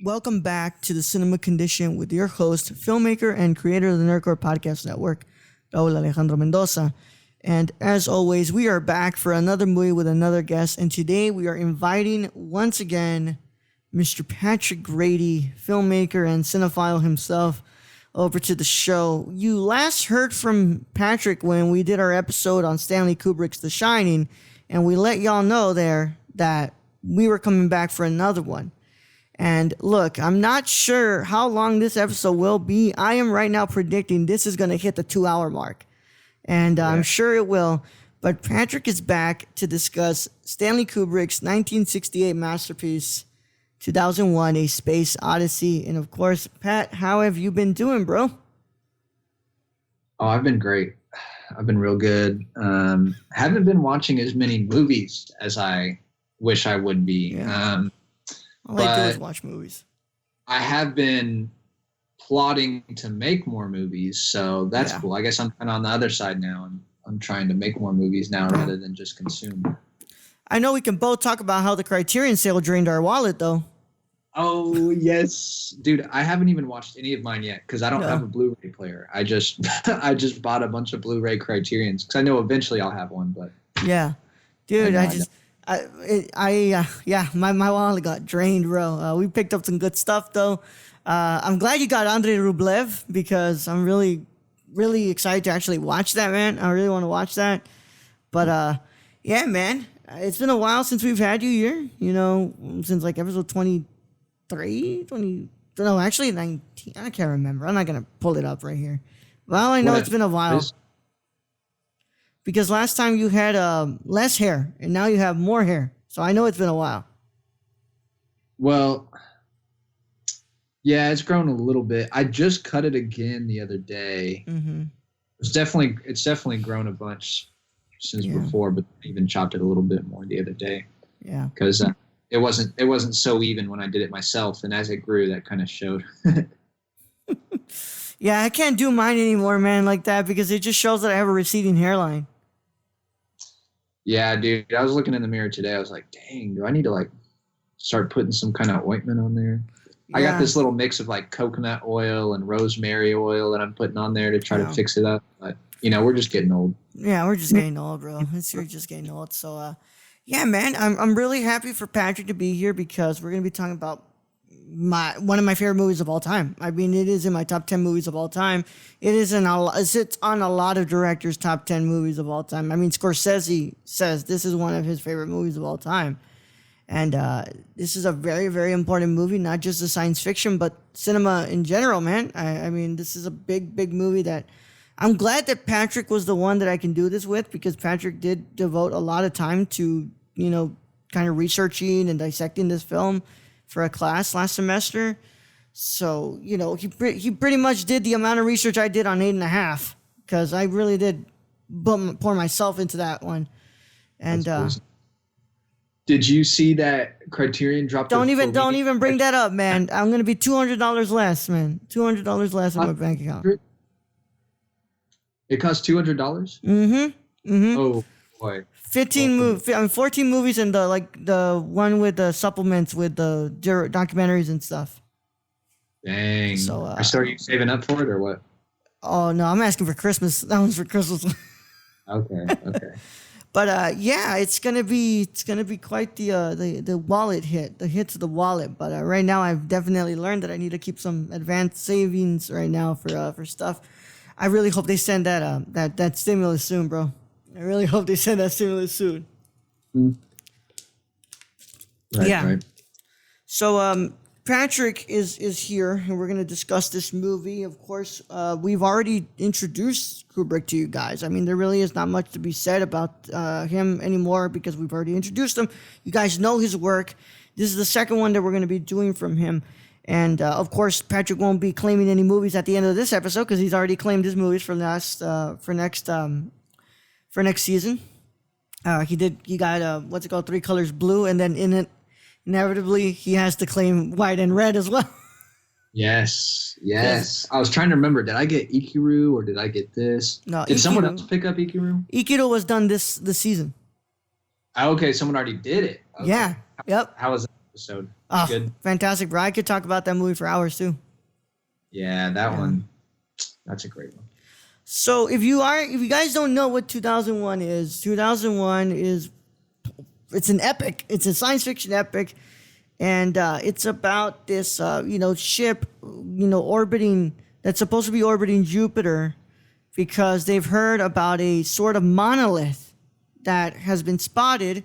Welcome back to the Cinema Condition with your host, filmmaker, and creator of the Nerdcore Podcast Network, Raul Alejandro Mendoza. And as always, we are back for another movie with another guest. And today we are inviting, once again, Mr. Patrick Grady, filmmaker and cinephile himself, over to the show. You last heard from Patrick when we did our episode on Stanley Kubrick's The Shining, and we let y'all know there that we were coming back for another one. And look, I'm not sure how long this episode will be. I am right now predicting this is going to hit the 2-hour mark. And I'm sure it will. But Patrick is back to discuss Stanley Kubrick's 1968 masterpiece, 2001, A Space Odyssey. And of course, Pat, how have you been doing, bro? Oh, I've been great. I've been real good. Haven't been watching as many movies as I wish I would be. Yeah. All I do is watch movies. I have been plotting to make more movies, so that's cool. I guess I'm kind of on the other side now. I'm trying to make more movies now rather than just consume. I know we can both talk about how the Criterion sale drained our wallet, though. Oh, yes. Dude, I haven't even watched any of mine yet because I don't have a Blu-ray player. I just bought a bunch of Blu-ray Criterions because I know eventually I'll have one. But yeah. Dude, my wallet got drained, bro. We picked up some good stuff, though. I'm glad you got Andrei Rublev because I'm really, really excited to actually watch that, man. I really want to watch that. But, yeah, man, it's been a while since we've had you here, since like episode 23, 20, no, actually 19. I can't remember. I'm not going to pull it up right here. Well, I know it's been a while. Because last time you had less hair, and now you have more hair. So I know it's been a while. Well, yeah, it's grown a little bit. I just cut it again the other day. Mm-hmm. It's definitely grown a bunch since before, but I even chopped it a little bit more the other day. Yeah, because it wasn't so even when I did it myself, and as it grew, that kind of showed. Yeah, I can't do mine anymore, man, like that because it just shows that I have a receding hairline. Yeah, dude. I was looking in the mirror today. I was like, dang, do I need to start putting some kind of ointment on there? Yeah. I got this little mix of coconut oil and rosemary oil that I'm putting on there to try to fix it up. But, we're just getting old. Yeah, we're just getting old, bro. We're just getting old. So, yeah, man, I'm really happy for Patrick to be here because we're going to be talking about one of my favorite movies of all time. I mean, it is in my top 10 movies of all time. It sits on a lot of directors' top 10 movies of all time. I mean, Scorsese says this is one of his favorite movies of all time. And this is a very, very important movie, not just the science fiction, but cinema in general, man. I mean, this is a big, big movie that I'm glad that Patrick was the one that I can do this with because Patrick did devote a lot of time to, kind of researching and dissecting this film for a class last semester. So, he pretty much did the amount of research I did on 8.5 because I really did pour myself into that one. And did you see that Criterion dropped? Don't even bring that up, man. I'm going to be $200 less, man. $200 less in my bank account. It cost $200? Mm-hmm. Oh, boy. 14 movies and the one with the supplements with the documentaries and stuff. Dang. So are you saving up for it or what? Oh no, I'm asking for Christmas. That one's for Christmas. Okay. But yeah, it's gonna be quite the wallet hit, the hit to the wallet. But right now, I've definitely learned that I need to keep some advanced savings right now for stuff. I really hope they send that stimulus soon, bro. I really hope they send that stimulus soon. Right. So Patrick is here, and we're going to discuss this movie. Of course, we've already introduced Kubrick to you guys. I mean, there really is not much to be said about him anymore because we've already introduced him. You guys know his work. This is the second one that we're going to be doing from him. And, of course, Patrick won't be claiming any movies at the end of this episode because he's already claimed his movies for next season. He got what's it called, 3 Colors Blue, and then in it, inevitably, he has to claim white and red as well. Yes. I was trying to remember, did I get Ikiru or did I get this? No, did someone else pick up Ikiru? Ikiru was done this season. Okay, someone already did it. Okay. Yeah, yep. How was it? episode. Oh, Good. Fantastic, bro. I could talk about that movie for hours too. Yeah, that one. That's a great one. So if you guys don't know what 2001 is, 2001 is, it's an epic. It's a science fiction epic. And it's about this, ship, orbiting, that's supposed to be orbiting Jupiter because they've heard about a sort of monolith that has been spotted.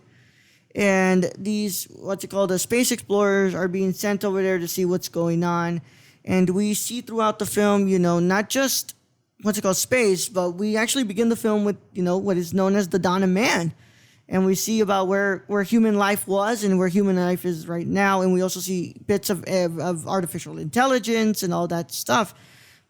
And these, the space explorers are being sent over there to see what's going on. And we see throughout the film, not just, space, but we actually begin the film with, what is known as the dawn of man. And we see about where human life was and where human life is right now. And we also see bits of artificial intelligence and all that stuff.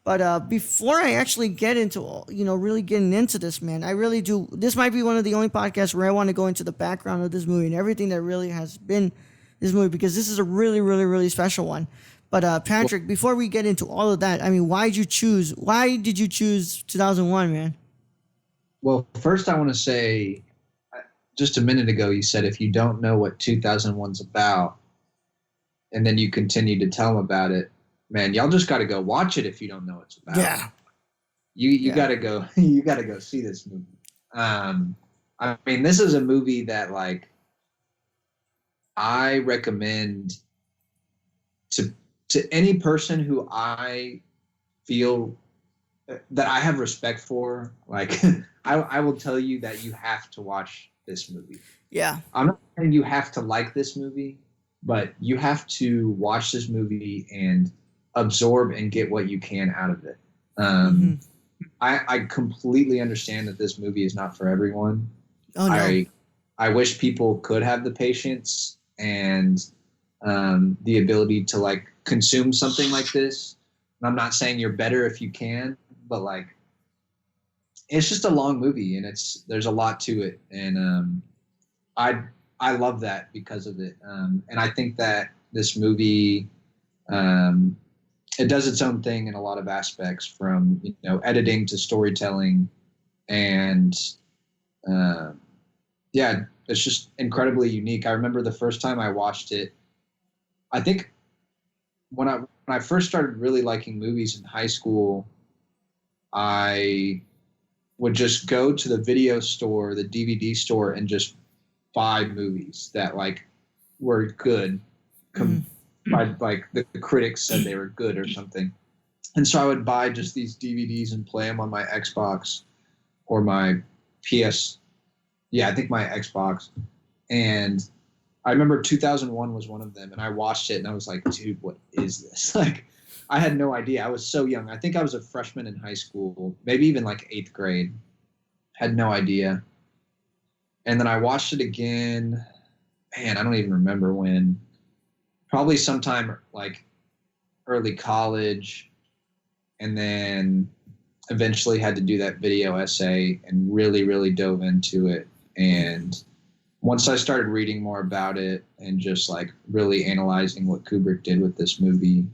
But before I actually get into, really getting into this, man, I really do. This might be one of the only podcasts where I want to go into the background of this movie and everything that really has been this movie, because this is a really, really, really special one. But Patrick, before we get into all of that, I mean, why did you choose 2001, man? Well, first I want to say, just a minute ago, you said if you don't know what 2001's about, and then you continue to tell them about it, man, y'all just got to go watch it if you don't know what it's about. Yeah. You got to go. You got to go see this movie. I mean, this is a movie that, like, I recommend to any person who I feel that I have respect for. Like, I will tell you that you have to watch this movie. Yeah. I'm not saying you have to like this movie, but you have to watch this movie and absorb and get what you can out of it. I completely understand that this movie is not for everyone. Oh, no. I wish people could have the patience and the ability to, like, consume something like this. And I'm not saying you're better if you can, but, like, it's just a long movie, and there's a lot to it, and I love that because of it. And I think that this movie, it does its own thing in a lot of aspects, from editing to storytelling, and it's just incredibly unique. I remember the first time I watched it, I think when I first started really liking movies in high school, I would just go to the video store, the DVD store, and just buy movies that, like, were good. Like the critics said they were good or something. And so I would buy just these DVDs and play them on my Xbox or my PS. Yeah, I think my Xbox. And I remember 2001 was one of them, and I watched it and I was like, dude, what is this? Like, I had no idea. I was so young. I think I was a freshman in high school, maybe even like 8th grade. Had no idea. And then I watched it again. Man, I don't even remember when. Probably sometime like early college. And then eventually had to do that video essay and really, really dove into it. And once I started reading more about it and just, like, really analyzing what Kubrick did with this movie,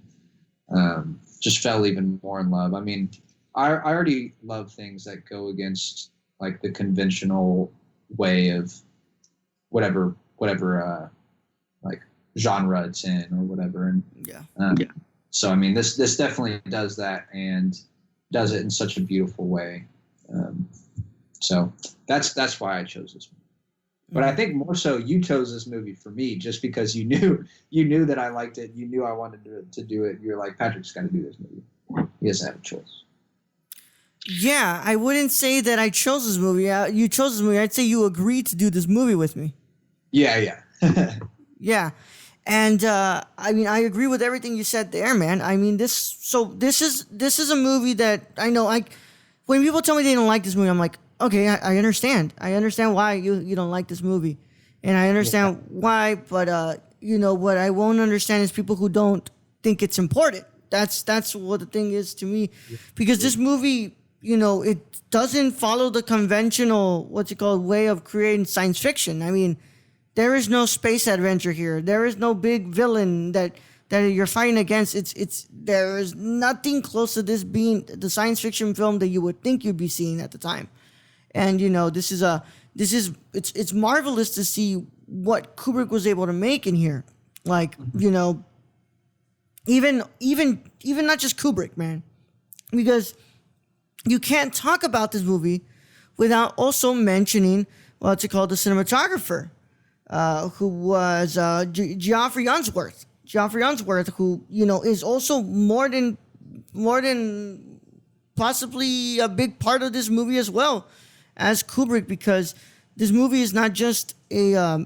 just fell even more in love. I mean, I already love things that go against, like, the conventional way of whatever like genre it's in or whatever. And so I mean, this definitely does that, and does it in such a beautiful way. So that's why I chose this movie. But I think more so you chose this movie for me just because you knew that I liked it. You knew I wanted to do it. You're like, Patrick's got to do this movie. He doesn't have a choice. Yeah, I wouldn't say that I chose this movie. You chose this movie. I'd say you agreed to do this movie with me. Yeah. Yeah. And I mean, I agree with everything you said there, man. I mean, this is a movie that I know. When people tell me they don't like this movie, I'm like, okay, I understand. I understand why you don't like this movie, and I understand why. But what I won't understand is people who don't think it's important. That's what the thing is to me, because this movie, it doesn't follow the conventional way of creating science fiction. I mean, there is no space adventure here. There is no big villain that you're fighting against. There is nothing close to this being the science fiction film that you would think you'd be seeing at the time. And it's marvelous to see what Kubrick was able to make in here. Like, even not just Kubrick, man, because you can't talk about this movie without also mentioning what's it called, the cinematographer, who was Geoffrey Unsworth. Geoffrey Unsworth, who is also more than possibly a big part of this movie as well as Kubrick, because this movie is not just a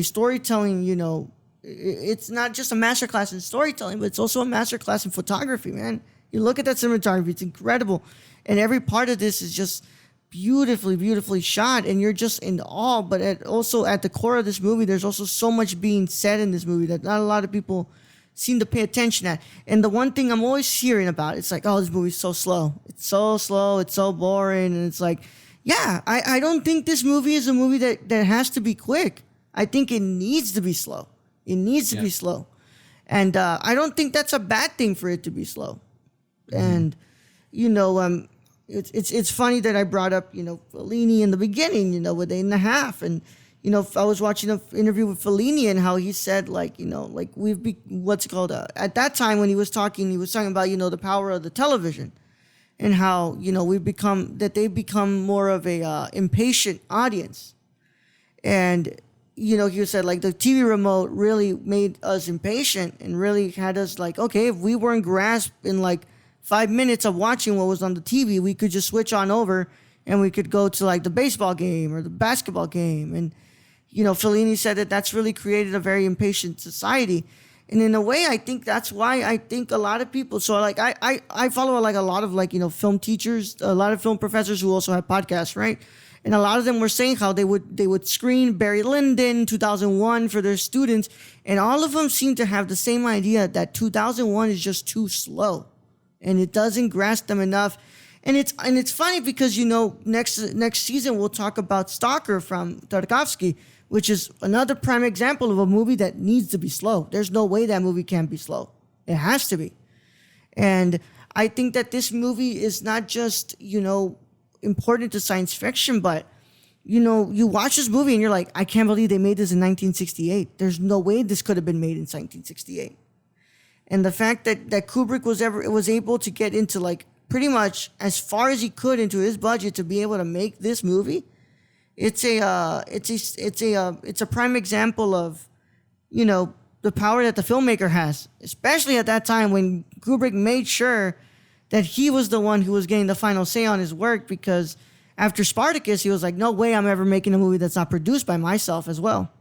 storytelling. It's not just a masterclass in storytelling, but it's also a masterclass in photography, man. You look at that cinematography, it's incredible. And every part of this is just beautifully shot, and you're just in awe. But also at the core of this movie, there's also so much being said in this movie that not a lot of people seem to pay attention at. And the one thing I'm always hearing about, it's like, oh, this movie's so slow. It's so slow, it's so boring. And it's like, yeah, I don't think this movie is a movie that has to be quick. I think it needs to be slow. It needs to be slow. And I don't think that's a bad thing for it to be slow. And, it's funny that I brought up, Fellini in the beginning, with 8.5. And, I was watching an interview with Fellini and how he said, at that time when he was talking about, the power of the television and how, they've become more of a impatient audience. And, he said, the TV remote really made us impatient and really had us okay, if we weren't grasped in 5 minutes of watching what was on the TV, we could just switch on over and we could go to the baseball game or the basketball game. And, Fellini said that that's really created a very impatient society. And in a way, I think that's why I think a lot of people, so I follow a lot of film teachers, a lot of film professors who also have podcasts, right? And a lot of them were saying how they would screen Barry Lyndon 2001 for their students. And all of them seem to have the same idea that 2001 is just too slow. And it doesn't grasp them enough. And it's funny because, next season we'll talk about Stalker from Tarkovsky, which is another prime example of a movie that needs to be slow. There's no way that movie can't be slow. It has to be. And I think that this movie is not just, important to science fiction, but, you watch this movie and you're like, I can't believe they made this in 1968. There's no way this could have been made in 1968. And the fact that Kubrick was able to get into pretty much as far as he could into his budget to be able to make this movie, it's a prime example of, the power that the filmmaker has, especially at that time when Kubrick made sure that he was the one who was getting the final say on his work, because after Spartacus, he was like, no way I'm ever making a movie that's not produced by myself as well.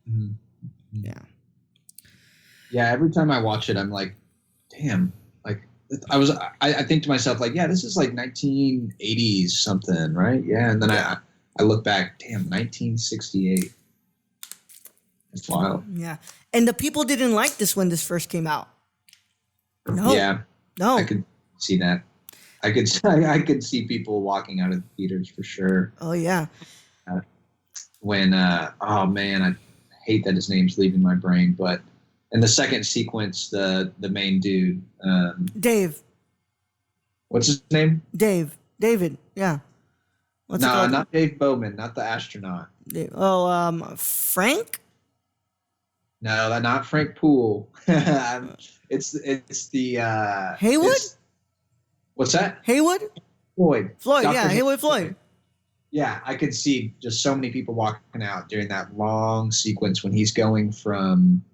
Mm-hmm. Yeah. Yeah, every time I watch it, I'm like, damn. I think to myself, yeah, this is 1980s something, right? Yeah, and then I look back, damn, 1968. It's wild. Yeah, and the people didn't like this when this first came out. No. Yeah. No. I could see that. I could see people walking out of the theaters for sure. Oh yeah. When oh man, I hate that his name's leaving my brain, but in the second sequence, the main dude, Dave. What's his name? David. Yeah. What's it called? Not Dave Bowman, not the astronaut. Frank? No, not Frank Poole. It's the Haywood. What's that? Haywood. Floyd. Yeah, Haywood Floyd. Yeah, I could see just so many people walking out during that long sequence when he's going from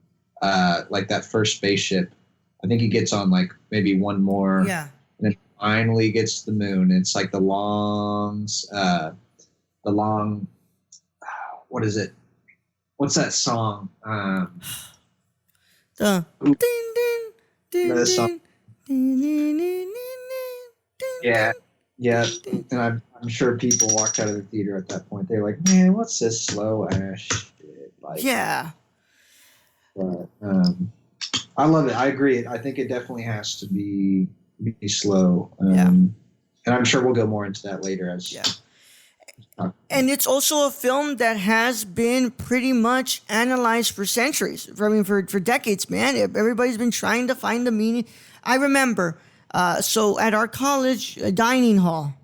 that first spaceship. I think he gets on maybe one more. Yeah. And then finally gets to the moon. It's the long what is it? What's that song? The song. Yeah. And I'm sure people walked out of the theater at that point. They're like, man, what's this slow ass shit? Yeah. But I love it. I agree. I think it definitely has to be slow. And I'm sure we'll go more into that later as. Yeah. And it's also a film that has been pretty much analyzed for centuries. For decades, man. Everybody's been trying to find the meaning. I remember, so at our college dining hall,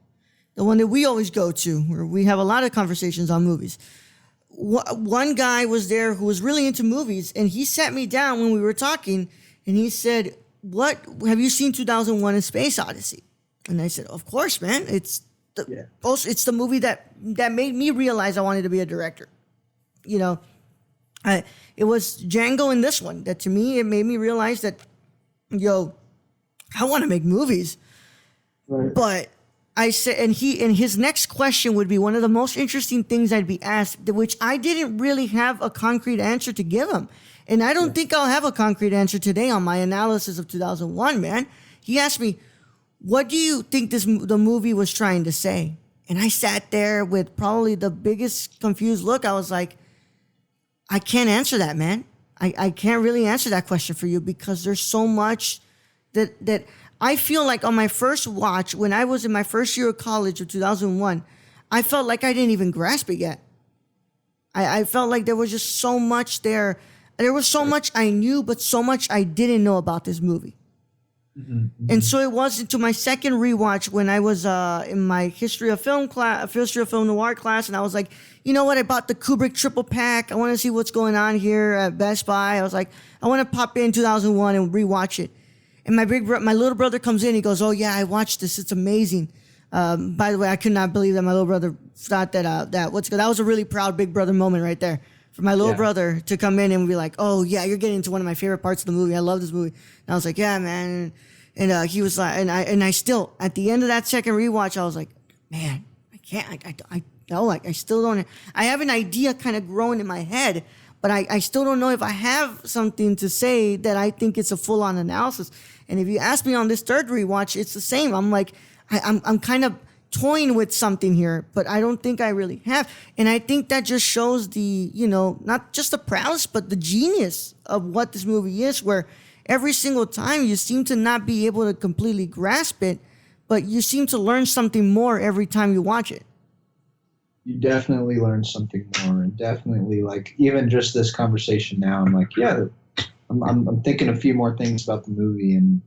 the one that we always go to, where we have a lot of conversations on movies, one guy was there who was really into movies, and he sat me down when we were talking, and he said, "What have you seen 2001: A Space Odyssey?" And I said, "Of course, man. It's the movie that made me realize I wanted to be a director. You know, it was Django and this one that to me it made me realize that, I want to make movies." Right. But I said, and his next question would be one of the most interesting things I'd be asked, which I didn't really have a concrete answer to give him. And I don't think I'll have a concrete answer today on my analysis of 2001, man. He asked me, "What do you think the movie was trying to say?" And I sat there with probably the biggest confused look. I was like, I can't answer that, man. I can't really answer that question for you because there's so much that I feel like on my first watch, when I was in my first year of college of 2001, I felt like I didn't even grasp it yet. I felt like there was just so much there. There was so much I knew, but so much I didn't know about this movie. Mm-hmm. And so it was into my second rewatch when I was in my history of film noir class, and I was like, you know what? I bought the Kubrick triple pack. I want to see what's going on here at Best Buy. I was like, I want to pop in 2001 and rewatch it. And my little brother comes in. He goes, "Oh yeah, I watched this. It's amazing." By the way, I could not believe that my little brother thought that was a really proud big brother moment right there for my little brother to come in and be like, "Oh yeah, you're getting into one of my favorite parts of the movie. I love this movie." And I was like, "Yeah, man." And he was like, and I still at the end of that second rewatch, I was like, "Man, I can't. I still don't. I have an idea kind of growing in my head." But I still don't know if I have something to say that I think it's a full-on analysis. And if you ask me on this third rewatch, it's the same. I'm like, I'm kind of toying with something here, but I don't think I really have. And I think that just shows the, not just the prowess, but the genius of what this movie is, where every single time you seem to not be able to completely grasp it, but you seem to learn something more every time you watch it. You definitely learn something more, and definitely like even just this conversation now, I'm like, yeah, I'm thinking a few more things about the movie and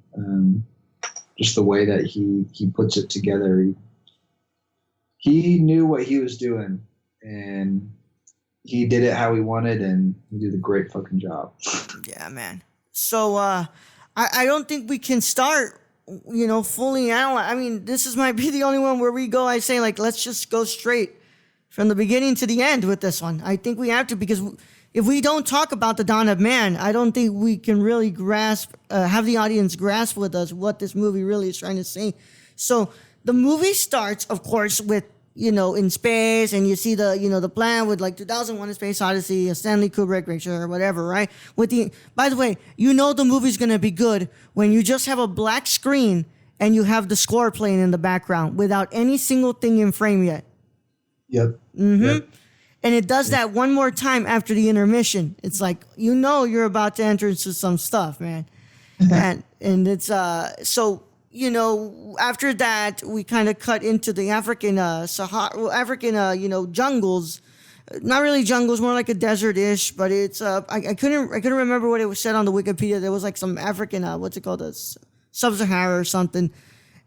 just the way that he puts it together. He knew what he was doing, and he did it how he wanted, and he did a great fucking job. Yeah, man. So I don't think we can start, fully analyze. I mean, this might be the only one where we go. I say like, let's just go straight from the beginning to the end with this one. I think we have to, because if we don't talk about the dawn of man, I don't think we can really have the audience grasp with us what this movie really is trying to say. So the movie starts, of course, with, in space, and you see the plan with like 2001: A Space Odyssey, a Stanley Kubrick picture or whatever, right? By the way, the movie's going to be good when you just have a black screen and you have the score playing in the background without any single thing in frame yet. Yep. Mm-hmm. Yep. And it does that one more time after the intermission. It's like, you're about to enter into some stuff, man. and it's so after that we kind of cut into the African jungles. Not really jungles, more like a desert-ish, but it's I couldn't remember what it was said on the Wikipedia. There was like some African Sub-Sahara or something.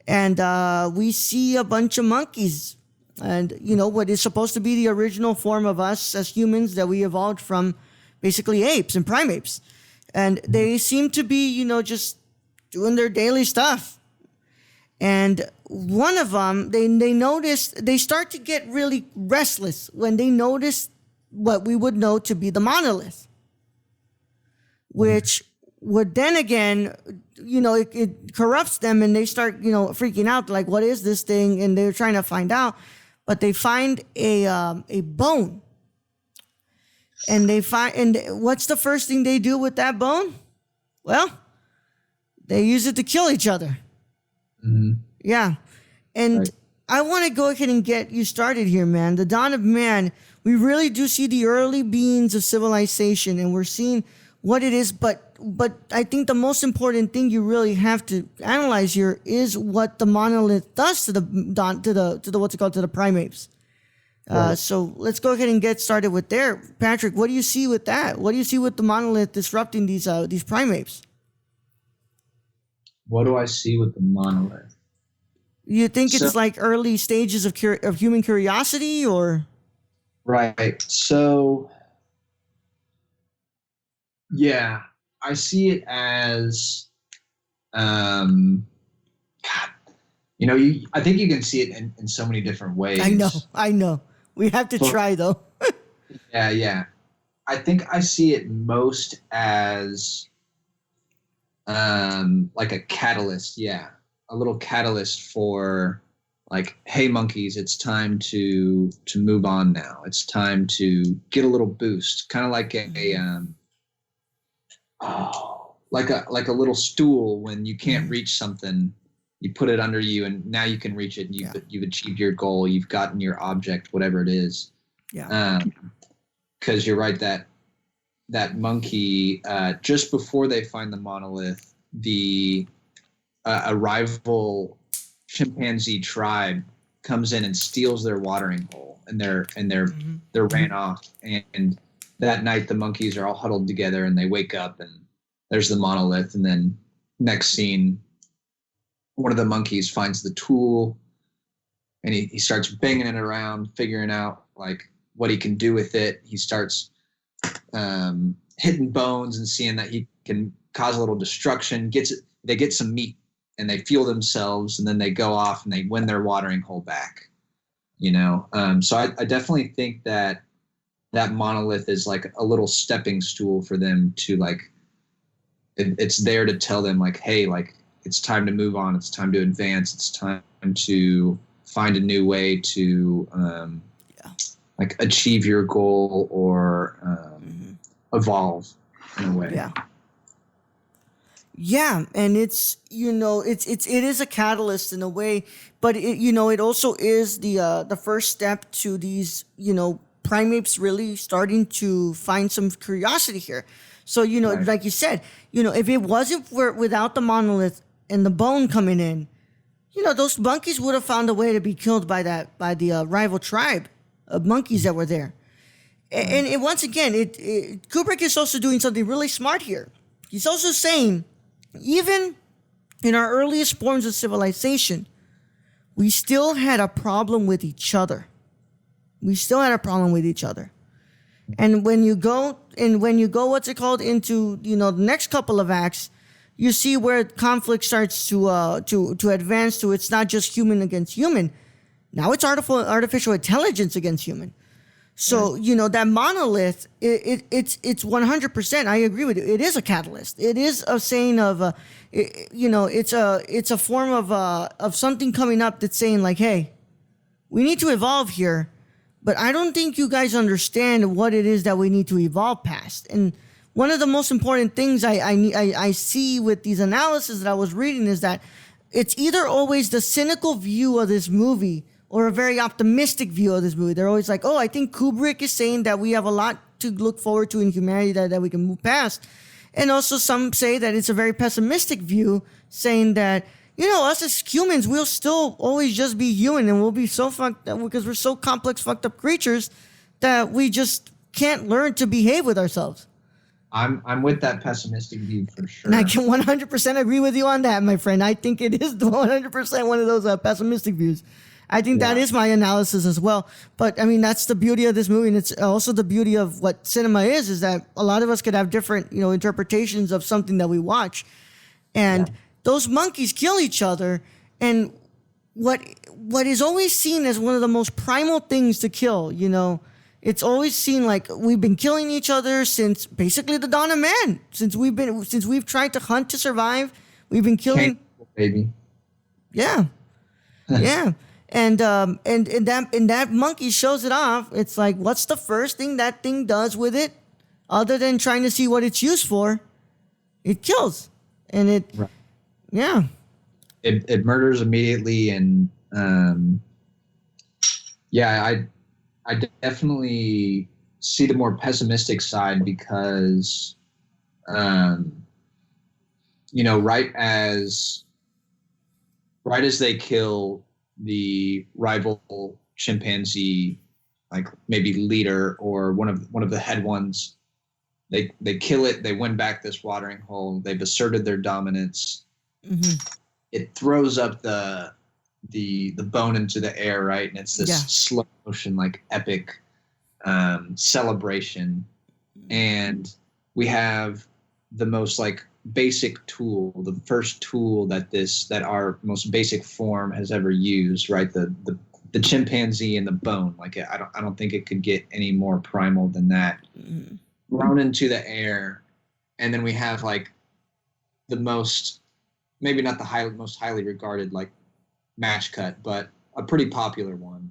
And we see a bunch of monkeys. And, what is supposed to be the original form of us as humans that we evolved from basically apes and primates. And they seem to be, just doing their daily stuff. And one of them, they start to get really restless when they notice what we would know to be the monolith, which would then again, it corrupts them, and they start, freaking out, like, what is this thing? And they're trying to find out. But they find a bone, and what's the first thing they do with that bone? Well, they use it to kill each other. Mm-hmm. Yeah, and right. I want to go ahead and get you started here, man. The dawn of man, we really do see the early beings of civilization, and we're seeing what it is. But I think the most important thing you really have to analyze here is what the monolith does to the primates. Right. So let's go ahead and get started with there. Patrick, what do you see with that? What do you see with the monolith disrupting these primates? What do I see with the monolith? You think it's like early stages of human curiosity, or? Right. So, yeah, I see it as, um, God, I think you can see it in so many different ways. I know. We have to But try though. yeah, yeah. I think I see it most as like a catalyst. Yeah, a little catalyst for like, hey, monkeys, it's time to move on now. It's time to get a little boost, kind of like like a little stool when you can't reach something. You put it under you, and now you can reach it. And you've achieved your goal. You've gotten your object, whatever it is. Yeah. Because you're right that monkey, just before they find the monolith, the a rival chimpanzee tribe comes in and steals their watering hole, and they're ran off. And that night, the monkeys are all huddled together, and they wake up, and there's the monolith. And then next scene, one of the monkeys finds the tool, and he starts banging it around, figuring out like what he can do with it. He starts hitting bones and seeing that he can cause a little destruction. They get some meat, and they fuel themselves, and then they go off and they win their watering hole back. So I definitely think that monolith is like a little stepping stool for them to like. It's there to tell them like, hey, like it's time to move on. It's time to advance. It's time to find a new way to like achieve your goal or evolve in a way. Yeah. Yeah, and it is a catalyst in a way, but it also is the first step to these primates really starting to find some curiosity here. So Right. like you said, if it wasn't without the monolith and the bone coming in, those monkeys would have found a way to be killed by the rival tribe of monkeys that were there. And once again, Kubrick is also doing something really smart here. He's also saying, even in our earliest forms of civilization, we still had a problem with each other. And when you go, what's it called, into the next couple of acts, you see where conflict starts to advance to, it's not just human against human. Now it's artificial intelligence against human. So, that monolith, it's 100%. I agree with you. It is a catalyst. It is a saying of, it's a form of something coming up that's saying like, hey, we need to evolve here, but I don't think you guys understand what it is that we need to evolve past. And one of the most important things I see with these analyses that I was reading is that it's either always the cynical view of this movie or a very optimistic view of this movie. They're always like, oh, I think Kubrick is saying that we have a lot to look forward to in humanity that we can move past. And also some say that it's a very pessimistic view, saying that, us as humans, we'll still always just be human, and we'll be so fucked up because we're so complex, fucked up creatures that we just can't learn to behave with ourselves. I'm with that pessimistic view for sure. And I can 100% agree with you on that, my friend. I think it is 100% one of those pessimistic views. I think that is my analysis as well. But I mean, that's the beauty of this movie. And it's also the beauty of what cinema is that a lot of us could have different, interpretations of something that we watch. And those monkeys kill each other. And what is always seen as one of the most primal things to kill, it's always seen like we've been killing each other since basically the dawn of man. Since we've tried to hunt to survive, we've been killing. Baby. Yeah. Yeah. And that monkey shows it off. It's like, what's the first thing that thing does with it, other than trying to see what it's used for? It kills, and it murders immediately, and I definitely see the more pessimistic side because, right as they kill the rival chimpanzee, like maybe leader or one of the head ones, they kill it. They win back this watering hole. They've asserted their dominance. Mm-hmm. It throws up the bone into the air, right? And it's this slow motion, like epic celebration, and we have the most like basic tool, the first tool that our most basic form has ever used, right? The chimpanzee and the bone. Like I don't think it could get any more primal than that. Thrown into the air, and then we have like the most, maybe not the most highly regarded like match cut, but a pretty popular one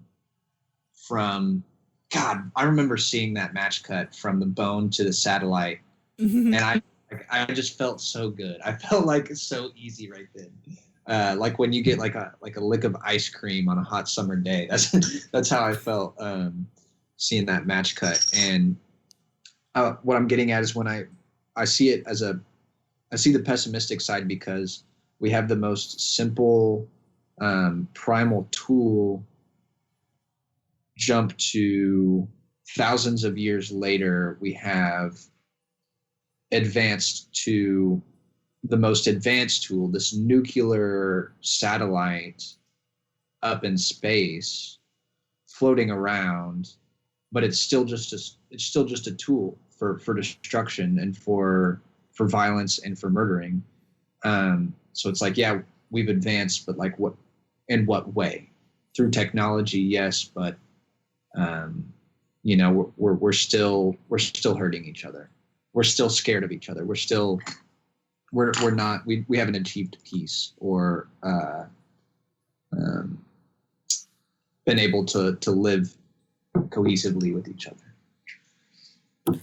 from, God, I remember seeing that match cut from the bone to the satellite, and I just felt so good. I felt like it's so easy right then. Like when you get like a lick of ice cream on a hot summer day. That's how I felt seeing that match cut. And what I'm getting at is when I see it as I see the pessimistic side, because we have the most simple primal tool jump to thousands of years later. We have advanced to the most advanced tool, this nuclear satellite up in space, floating around, but it's still just a tool for destruction and for violence and for murdering. So it's like, yeah, we've advanced, but like in what way? Through technology, yes, but we're still hurting each other. We're still scared of each other. We haven't achieved peace or been able to live cohesively with each other.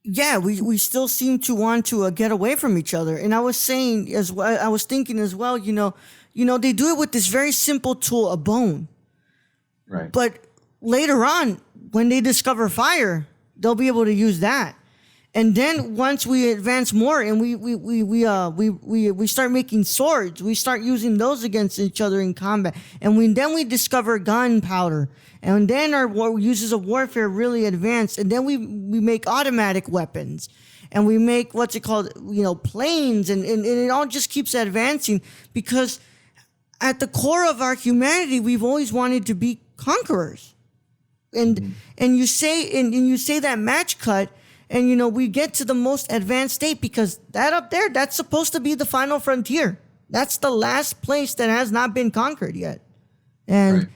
Yeah, we still seem to want to get away from each other. And I was saying as well, I was thinking as well, they do it with this very simple tool, a bone. Right. But later on, when they discover fire, they'll be able to use that. And then once we advance more and we start making swords, we start using those against each other in combat. And then we discover gunpowder. And then our uses of warfare really advance. And then we make automatic weapons. And we make what's it called, planes. And it all just keeps advancing, because at the core of our humanity, we've always wanted to be conquerors. And you say that match cut. And, we get to the most advanced state, because that up there, that's supposed to be the final frontier. That's the last place that has not been conquered yet. And right.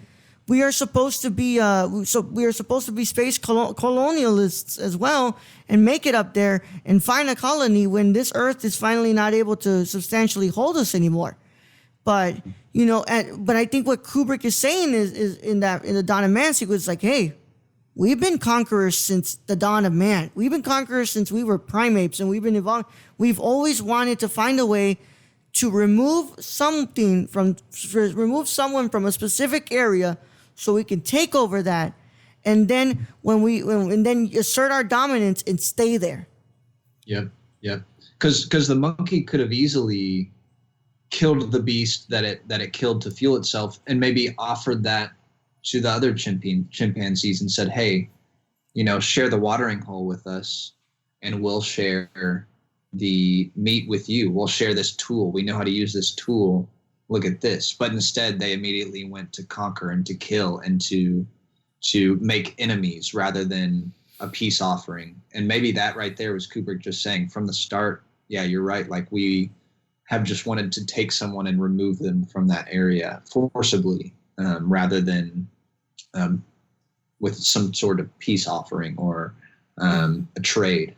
we are supposed to be space colonialists as well, and make it up there and find a colony when this Earth is finally not able to substantially hold us anymore. But, but I think what Kubrick is saying is in the Dawn of Man sequence, like, hey, we've been conquerors since the dawn of man. We've been conquerors since we were primates, and we've been evolved. We've always wanted to find a way to remove someone from a specific area, so we can take over that, and then and then assert our dominance and stay there. Yep. Because the monkey could have easily killed the beast that it killed to fuel itself, and maybe offered that to the other chimpanzees and said, hey, share the watering hole with us, and we'll share the meat with you. We'll share this tool. We know how to use this tool. Look at this. But instead, they immediately went to conquer and to kill and to make enemies rather than a peace offering. And maybe that right there was Kubrick just saying from the start, yeah, you're right. Like, we have just wanted to take someone and remove them from that area forcibly, rather than with some sort of peace offering or a trade,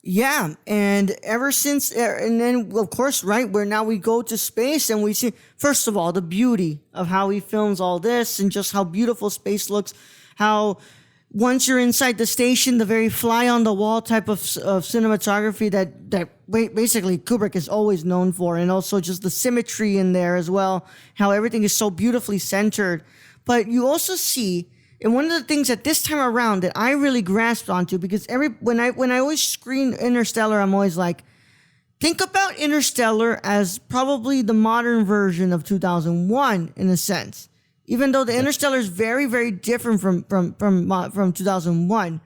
Yeah, and ever since, and then of course, right, where now we go to space and we see, first of all, the beauty of how he films all this and just how beautiful space looks, how once you're inside the station, the very fly on the wall type of cinematography that basically Kubrick is always known for, and also just the symmetry in there as well, how everything is so beautifully centered. But you also see, and one of the things that this time around that I really grasped onto, because when I always screen Interstellar, I'm always like, think about Interstellar as probably the modern version of 2001 in a sense. Even though the Interstellar is very, very different from 2001,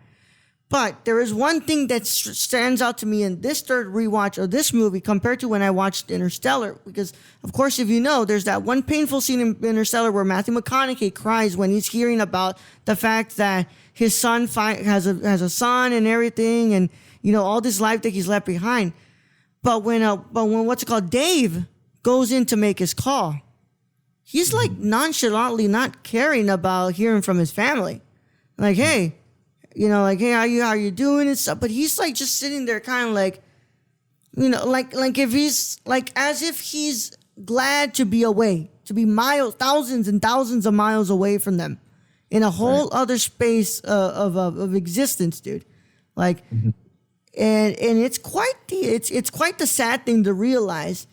But there is one thing that stands out to me in this third rewatch of this movie compared to when I watched Interstellar. Because, of course, if you know, there's that one painful scene in Interstellar where Matthew McConaughey cries when he's hearing about the fact that his son has a son and everything, and all this life that he's left behind. But when Dave goes in to make his call, he's like nonchalantly not caring about hearing from his family, like, hey, hey, how you doing and stuff. But he's like just sitting there, kind of like, like if he's like as if he's glad to be away, to be thousands and thousands of miles away from them, in a whole other space of existence, dude. Like. And it's quite the sad thing to realize,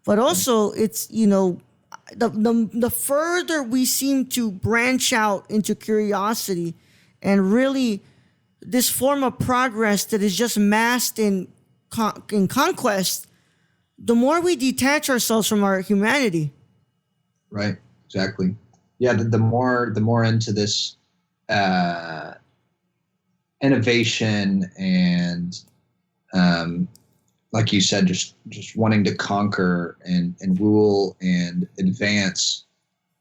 but also it's the further we seem to branch out into curiosity, and really this form of progress that is just masked in conquest, the more we detach ourselves from our humanity. Right. Exactly. Yeah. The more into this. Innovation and like you said, just wanting to conquer and rule and advance,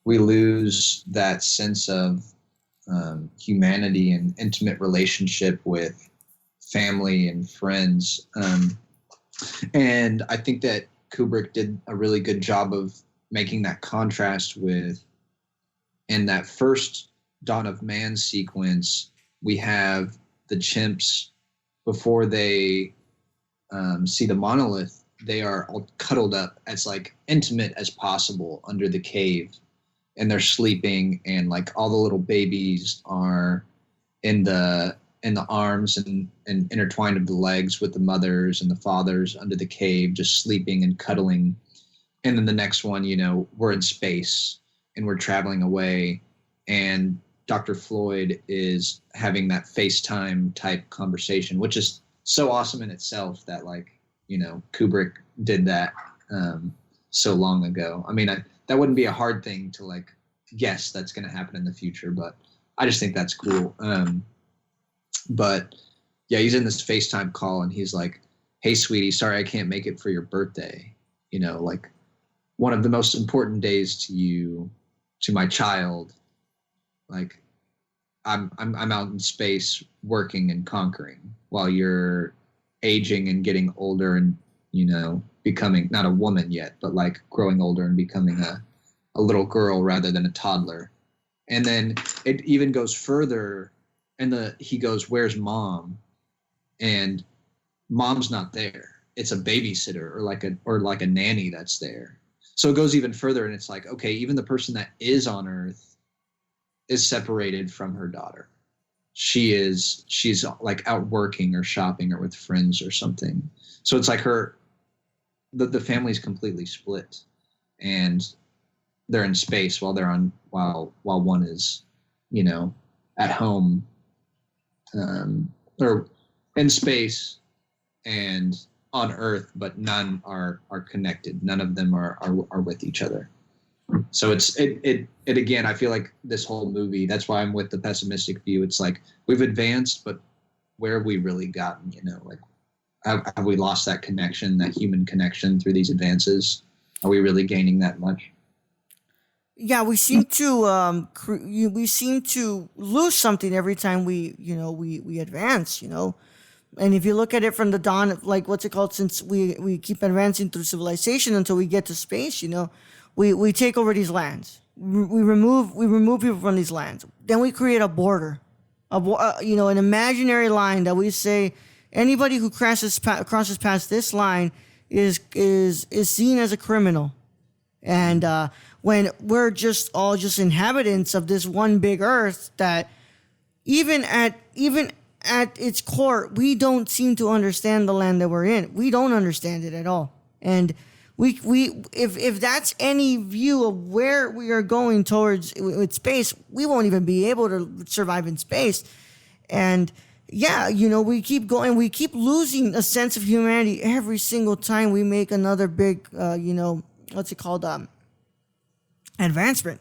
we lose that sense of humanity and intimate relationship with family and friends. And I think that Kubrick did a really good job of making that contrast with, in that first Dawn of Man sequence, we have the chimps, before they see the monolith, they are all cuddled up as like intimate as possible under the cave, and they're sleeping, and like all the little babies are in the arms and intertwined with the legs with the mothers and the fathers under the cave, just sleeping and cuddling. And then the next one, we're in space and we're traveling away, and Dr. Floyd is having that FaceTime type conversation, which is so awesome in itself that Kubrick did that so long ago. I mean, that wouldn't be a hard thing to like guess that's going to happen in the future, but I just think that's cool. But yeah, he's in this FaceTime call and he's like, hey, sweetie, sorry, I can't make it for your birthday. Like one of the most important days to you, to my child. Like I'm out in space working and conquering while you're aging and getting older and, becoming not a woman yet, but like growing older and becoming a little girl rather than a toddler. And then it even goes further, and he goes, where's mom? And mom's not there. It's a babysitter or like a nanny that's there. So it goes even further, and it's like, okay, even the person that is on Earth is separated from her daughter. She's like out working or shopping or with friends or something. So it's like the family's completely split, and they're in space while one is, at home, or in space and on Earth, but none are connected. None of them are with each other. So it again, I feel like this whole movie, that's why I'm with the pessimistic view. It's like we've advanced, but where have we really gotten, like have we lost that connection, that human connection through these advances? Are we really gaining that much? Yeah, we seem to lose something every time we advance, And if you look at it from the dawn of, like, what's it called, since we keep advancing through civilization until we get to space, we take over these lands. We remove people from these lands. Then we create a border, an imaginary line that we say anybody who crosses past this line is seen as a criminal. And when we're just all just inhabitants of this one big Earth, that even at its core, we don't seem to understand the land that we're in. We don't understand it at all. And if that's any view of where we are going towards with space, we won't even be able to survive in space. And yeah, we keep going, we keep losing a sense of humanity every single time we make another big, advancement.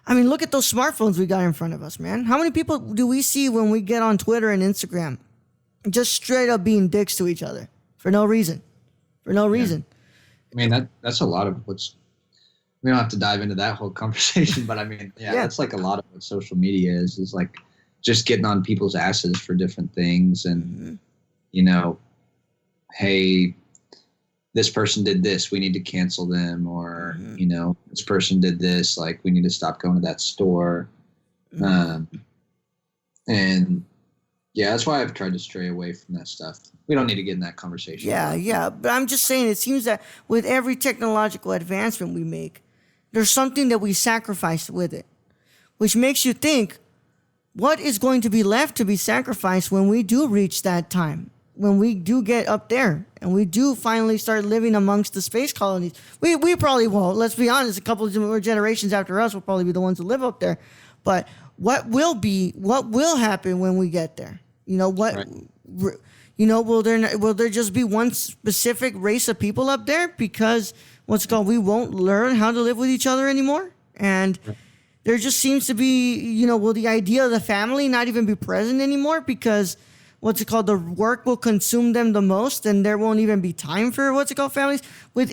I mean, look at those smartphones we got in front of us, man. How many people do we see when we get on Twitter and Instagram? just straight up being dicks to each other for no reason. For no reason. I mean, that's a lot of what's. We don't have to dive into that whole conversation, but I mean, that's like a lot of what social media is like just getting on people's asses for different things, and hey, this person did this, we need to cancel them, or this person did this, like we need to stop going to that store, and that's why I've tried to stray away from that stuff. We don't need to get in that conversation. Yeah, but I'm just saying, it seems that with every technological advancement we make, there's something that we sacrifice with it, which makes you think, what is going to be left to be sacrificed when we do reach that time? When we do get up there and we do finally start living amongst the space colonies, we probably won't. Let's be honest, a couple of more generations after us will probably be the ones who live up there. But what will happen when we get there? Right. Will there just be one specific race of people up there because we won't learn how to live with each other anymore? And there just seems to be, will the idea of the family not even be present anymore because the work will consume them the most, and there won't even be time for families.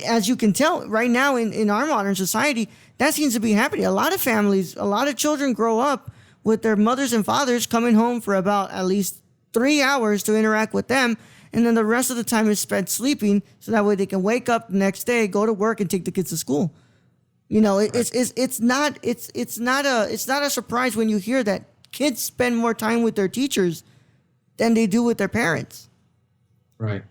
As you can tell right now in our modern society, that seems to be happening. A lot of families, a lot of children grow up with their mothers and fathers coming home for about at least 3 hours to interact with them, and then the rest of the time is spent sleeping, so that way they can wake up the next day, go to work, and take the kids to school. It's not a surprise when you hear that kids spend more time with their teachers than they do with their parents. Right.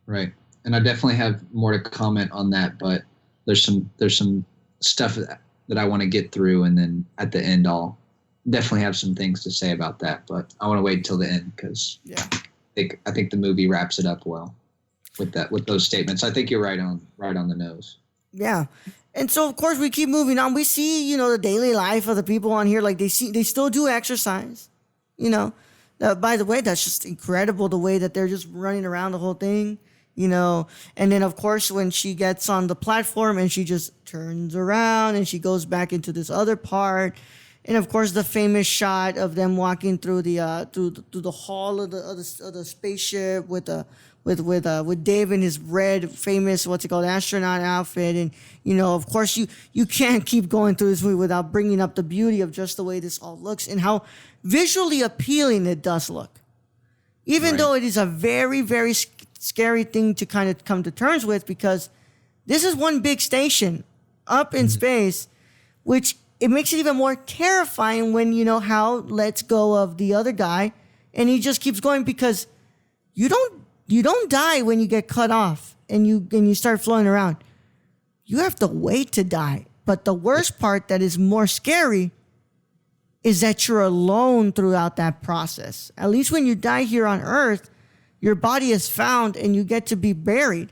And I definitely have more to comment on that, but there's some stuff that I want to get through, and then at the end I'll definitely have some things to say about that, but I want to wait till the end because I think the movie wraps it up well with those statements. I think you're right on the nose. Yeah. And so of course we keep moving on. We see, the daily life of the people on here, like they still do exercise, by the way, that's just incredible, the way that they're just running around the whole thing, and then of course when she gets on the platform and she just turns around and she goes back into this other part, and of course the famous shot of them walking through the through the hall of the spaceship with Dave in his red famous astronaut outfit, and of course you can't keep going through this movie without bringing up the beauty of just the way this all looks and how visually appealing it does look, even though it is a very, very scary thing to kind of come to terms with, because this is one big station up in space, which it makes it even more terrifying when Hal lets go of the other guy and he just keeps going, because you don't die when you get cut off and you start floating around. You have to wait to die. But the worst part that is more scary is that you're alone throughout that process. At least when you die here on Earth, your body is found and you get to be buried.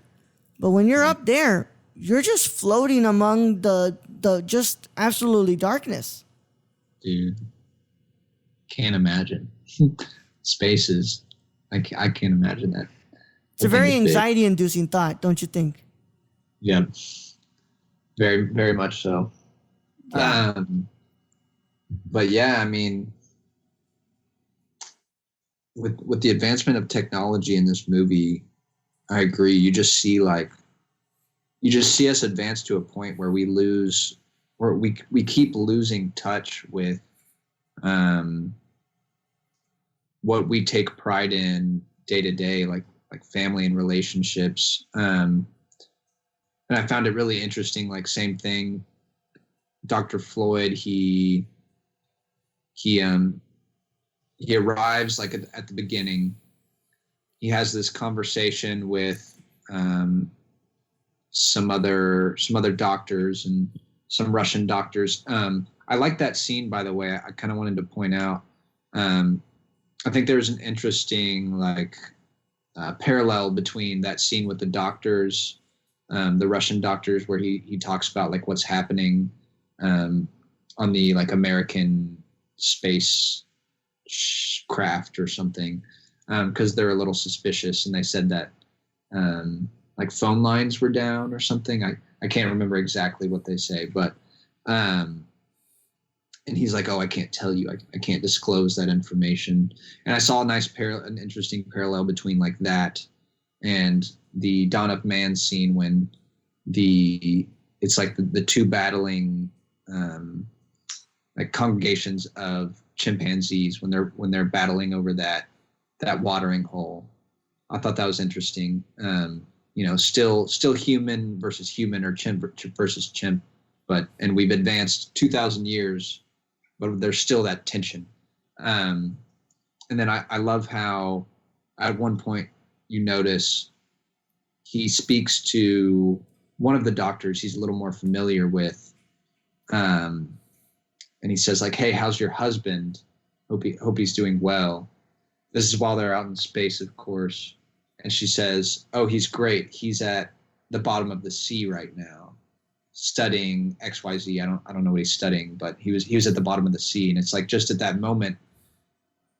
But when you're up there, you're just floating among the just absolutely darkness. Dude, can't imagine. Spaces, I can't imagine that. It's a very anxiety-inducing thought, don't you think? Yeah, very, very much so. Yeah. But yeah, I mean, with the advancement of technology in this movie, I agree. You just see us advance to a point where we keep losing touch with what we take pride in day to day, like family and relationships. And I found it really interesting. Like, same thing. Dr. Floyd, he arrives like at the beginning. He has this conversation with some other doctors and some Russian doctors. I like that scene, by the way. I kind of wanted to point out. I think there's an interesting parallel between that scene with the doctors, the Russian doctors, where he talks about like what's happening on the American space craft or something, because they're a little suspicious, and they said that phone lines were down or something. I can't remember exactly what they say, but and he's like, oh, I can't tell you. I can't disclose that information. And I saw an interesting parallel between like that and the Dawn of Man scene when it's like the two battling like congregations of chimpanzees when they're battling over that watering hole. I thought that was interesting. Still human versus human, or chimp versus chimp, and we've advanced 2,000 years, but there's still that tension. And then I love how at one point you notice he speaks to one of the doctors he's a little more familiar with. And he says like, hey, how's your husband? Hope he's doing well. This is while they're out in space, of course. And she says, oh, he's great. He's at the bottom of the sea right now, studying XYZ. I don't know what he's studying, but he was at the bottom of the sea. And it's like, just at that moment,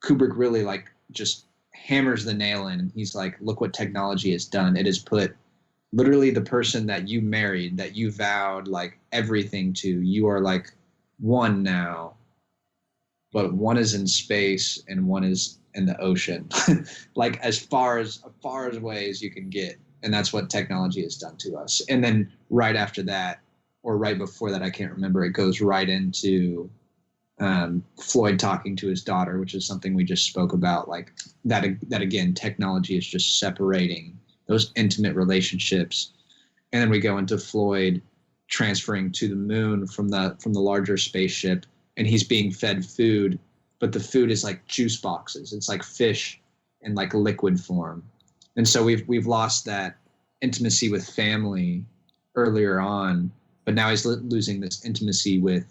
Kubrick really like just hammers the nail in. And he's like, look what technology has done. It has put literally the person that you married, that you vowed like everything to, you are like one now, but one is in space and one is in the ocean, like as far away as you can get. And that's what technology has done to us. And then right after that, or right before that, I can't remember, it goes right into Floyd talking to his daughter, which is something we just spoke about, like that again, technology is just separating those intimate relationships. And then we go into Floyd transferring to the moon from the larger spaceship, and he's being fed food, but the food is like juice boxes. It's like fish in like liquid form. And so we've lost that intimacy with family earlier on, but now he's losing this intimacy with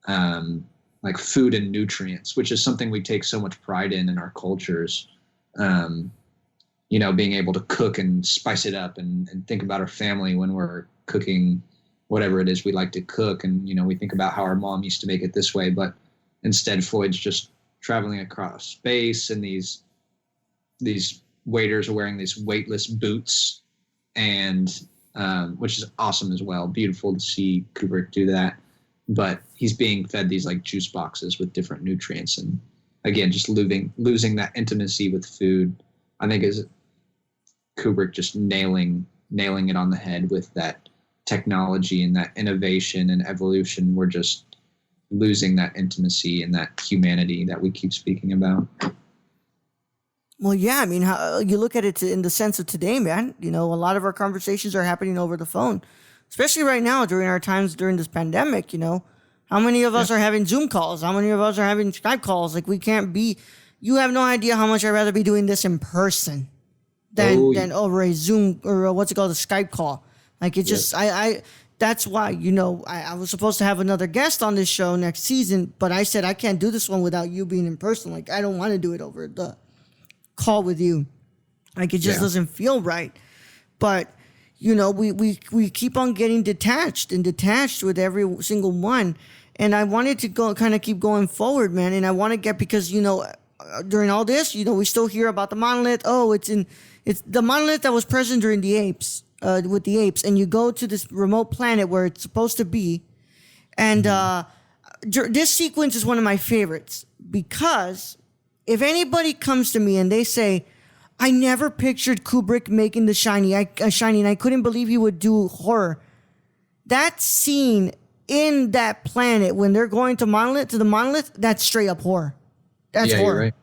like food and nutrients, which is something we take so much pride in our cultures. Being able to cook and spice it up and think about our family when we're cooking whatever it is we like to cook. And, we think about how our mom used to make it this way, but instead Floyd's just traveling across space, and these waiters are wearing these weightless boots, and which is awesome as well. Beautiful to see Kubrick do that. But he's being fed these like juice boxes with different nutrients, and again, just losing that intimacy with food, I think is Kubrick just nailing it on the head with that technology and that innovation and evolution. We're just losing that intimacy and that humanity that we keep speaking about. Well, yeah, I mean, how you look at it in the sense of today, man, a lot of our conversations are happening over the phone, especially right now during our times during this pandemic. How many of us are having Zoom calls? How many of us are having Skype calls? Like, you have no idea how much I'd rather be doing this in person than over a Zoom or what's it called, a Skype call. Like, it's just, that's why, I was supposed to have another guest on this show next season, but I said I can't do this one without you being in person. Like, I don't want to do it over the call with you. Like, it just doesn't feel right. But, we keep on getting detached with every single one. And I wanted to keep going forward, man. And I want to get, because, during all this, we still hear about the monolith. Oh, it's the monolith that was present during the apes. With the apes, and you go to this remote planet where it's supposed to be, and this sequence is one of my favorites, because if anybody comes to me and they say, I never pictured Kubrick making The Shining, and I couldn't believe he would do horror, that scene in that planet when they're going to the monolith, that's straight up horror. That's horror. You're right.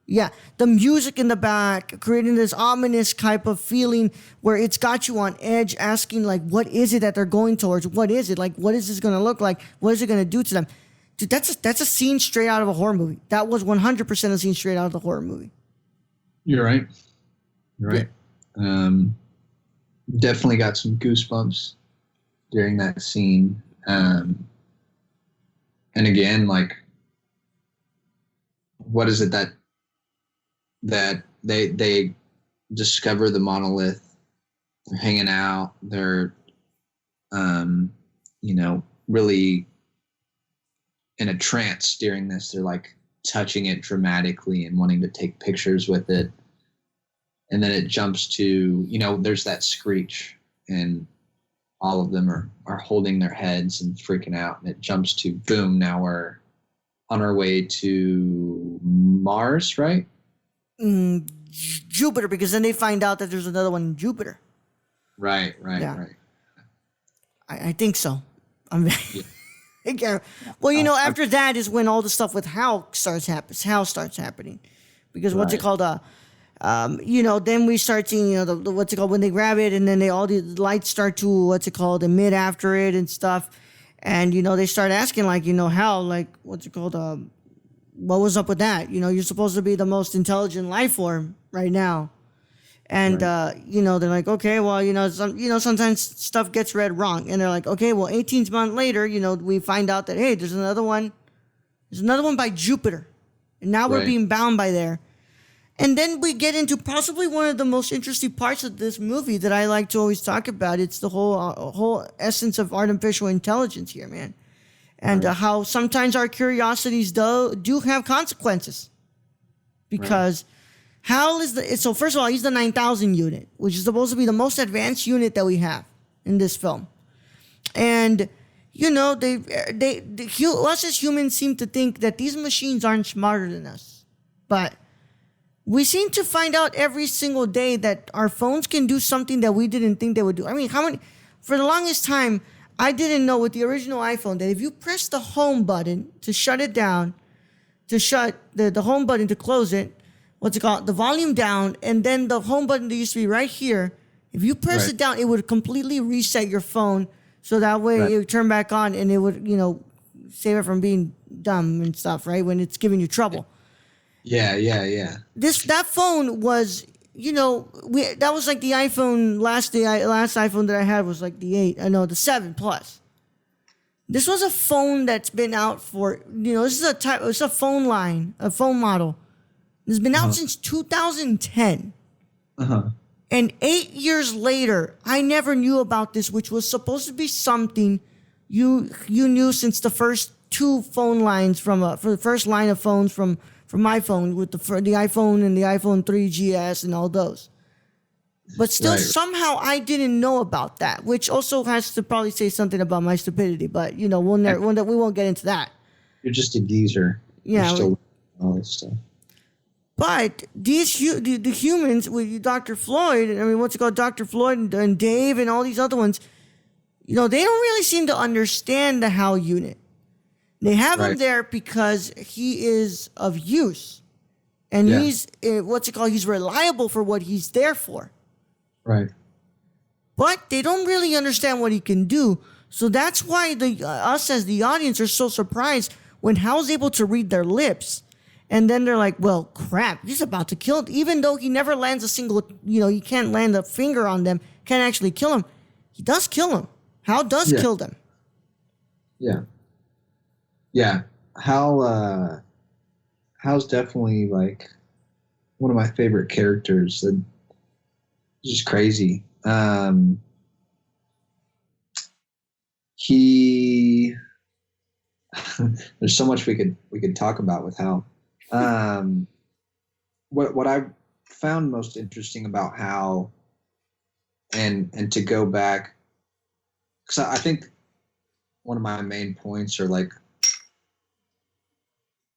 Yeah, the music in the back, creating this ominous type of feeling where it's got you on edge, asking, like, what is it that they're going towards? What is it? Like, what is this going to look like? What is it going to do to them? Dude, that's a scene straight out of a horror movie. That was 100% a scene straight out of the horror movie. You're right. Definitely got some goosebumps during that scene. And again, like, what is it that they discover the monolith? They're hanging out. They're, really in a trance during this. They're like touching it dramatically and wanting to take pictures with it. And then it jumps to, there's that screech, and all of them are holding their heads and freaking out. And it jumps to boom. Now we're on our way to Mars, right? Jupiter, because then they find out that there's another one in Jupiter. Right. Yeah. I think so. I'm Yeah. Well, after that is when all the stuff with Hal starts happening, because what's it called? Then we start seeing the what's it called when they grab it, and then all the lights start to emit after it and stuff, and they start asking Hal, what's it called? What was up with that? You're supposed to be the most intelligent life form right now. And, they're like, okay, well, sometimes stuff gets read wrong. And they're like, okay, well, 18 months later, we find out that, hey, there's another one by Jupiter. And now we're being bound by there. And then we get into possibly one of the most interesting parts of this movie that I like to always talk about. It's the whole essence of artificial intelligence here, man. And how sometimes our curiosities do have consequences. Because... Hal so first of all, he's the 9000 unit, which is supposed to be the most advanced unit that we have in this film. And, us as humans seem to think that these machines aren't smarter than us. But we seem to find out every single day that our phones can do something that we didn't think they would do. I mean, for the longest time, I didn't know with the original iPhone that if you press the home button to shut it down, to shut the home button to close it, what's it called? The volume down, and then the home button that used to be right here. If you press it down, it would completely reset your phone, so that way it would turn back on, and it would, save it from being dumb and stuff, right? When it's giving you trouble. Yeah. That phone was, that was like the iPhone. Last iPhone that I had was like the 7 Plus. This was a phone that's been out for, it's a phone model. It's been out since 2010. And 8 years later, I never knew about this, which was supposed to be something you knew since the first two phone lines for the first line of phones from my phone with the iPhone and the iPhone 3GS and all those. But still, somehow I didn't know about that, which also has to probably say something about my stupidity. But we won't get into that. You're just a geezer. Yeah. You're still all this stuff. But the humans with Dr. Floyd, Dr. Floyd and Dave and all these other ones, they don't really seem to understand the Hal unit. They have him there because he is of use. And he's, he's reliable for what he's there for. Right. But they don't really understand what he can do. So that's why us as the audience are so surprised when Hal's able to read their lips. And then they're like, well, crap, he's about to kill him. Even though he never lands a single, he can't land a finger on them, can't actually kill him. He does kill him. Hal does kill them. Yeah. Yeah. Hal's definitely like one of my favorite characters. That just crazy. There's so much we could talk about with Hal. What I found most interesting about Hal, and to go back, because I think one of my main points, or like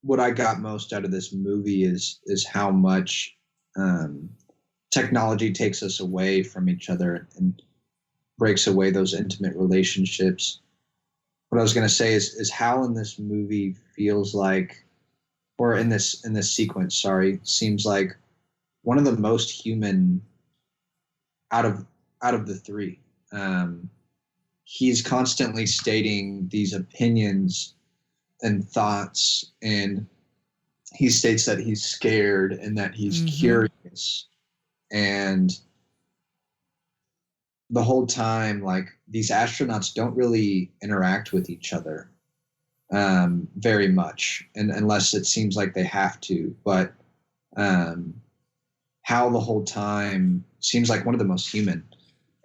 what I got most out of this movie is how much technology takes us away from each other and breaks away those intimate relationships. What I was going to say is Hal in this movie feels like, or in this sequence, seems like one of the most human out of the three. He's constantly stating these opinions and thoughts, and he states that he's scared and that he's curious, and the whole time, like, these astronauts don't really interact with each other very much, and unless it seems like they have to. But Hal the whole time seems like one of the most human.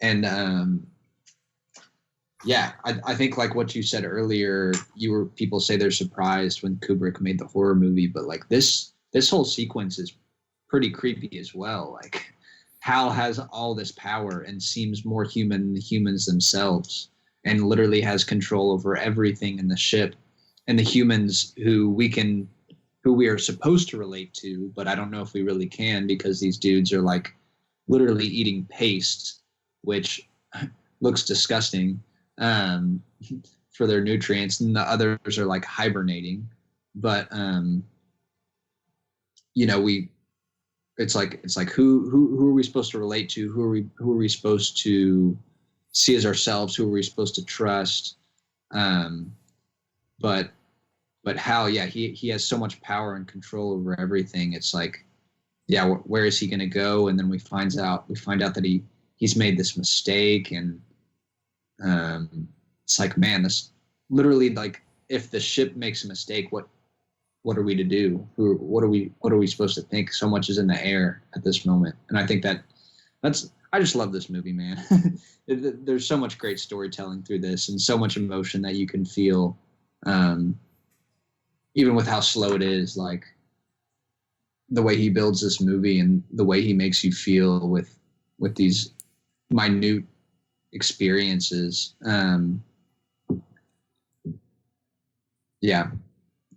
And I think like what you said earlier, people say they're surprised when Kubrick made the horror movie, but like this whole sequence is pretty creepy as well. Like, Hal has all this power and seems more human than the humans themselves, and literally has control over everything in the ship. and the humans who we are supposed to relate to, but I don't know if we really can, because these dudes are like literally eating paste, which looks disgusting, for their nutrients, and the others are like hibernating. But it's like who are we supposed to relate to? Who are we supposed to see as ourselves? Who are we supposed to trust? But Hal, yeah, he has so much power and control over everything. It's like, yeah, where is he going to go? And then we find out that he's made this mistake, and it's like, man, this literally, like, if the ship makes a mistake, what are we to do? What are we supposed to think? So much is in the air at this moment, and I think I just love this movie, man. There's so much great storytelling through this, and so much emotion that you can feel. Even with how slow it is, like the way he builds this movie and the way he makes you feel with these minute experiences. Yeah.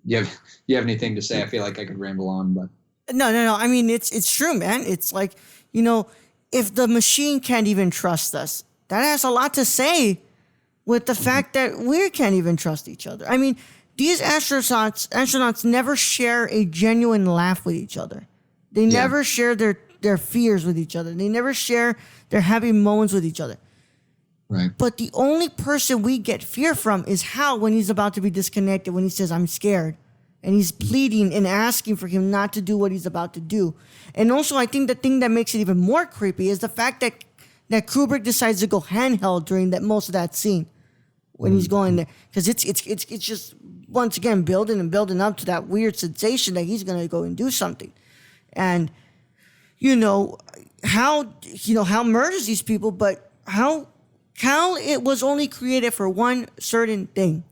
You have anything to say? I feel like I could ramble on, but No. I mean, it's true, man. It's like, if the machine can't even trust us, that has a lot to say with the fact that we can't even trust each other. I mean, these astronauts never share a genuine laugh with each other. They never share their fears with each other. They never share their happy moments with each other. Right. But the only person we get fear from is Hal, when he's about to be disconnected, when he says, "I'm scared." And he's pleading and asking for him not to do what he's about to do. And also, I think the thing that makes it even more creepy is the fact that Kubrick decides to go handheld during most of that scene when he's going there. Because it's just, once again, building up to that weird sensation that he's going to go and do something. And, Hal murders these people, but Hal, it was only created for one certain thing.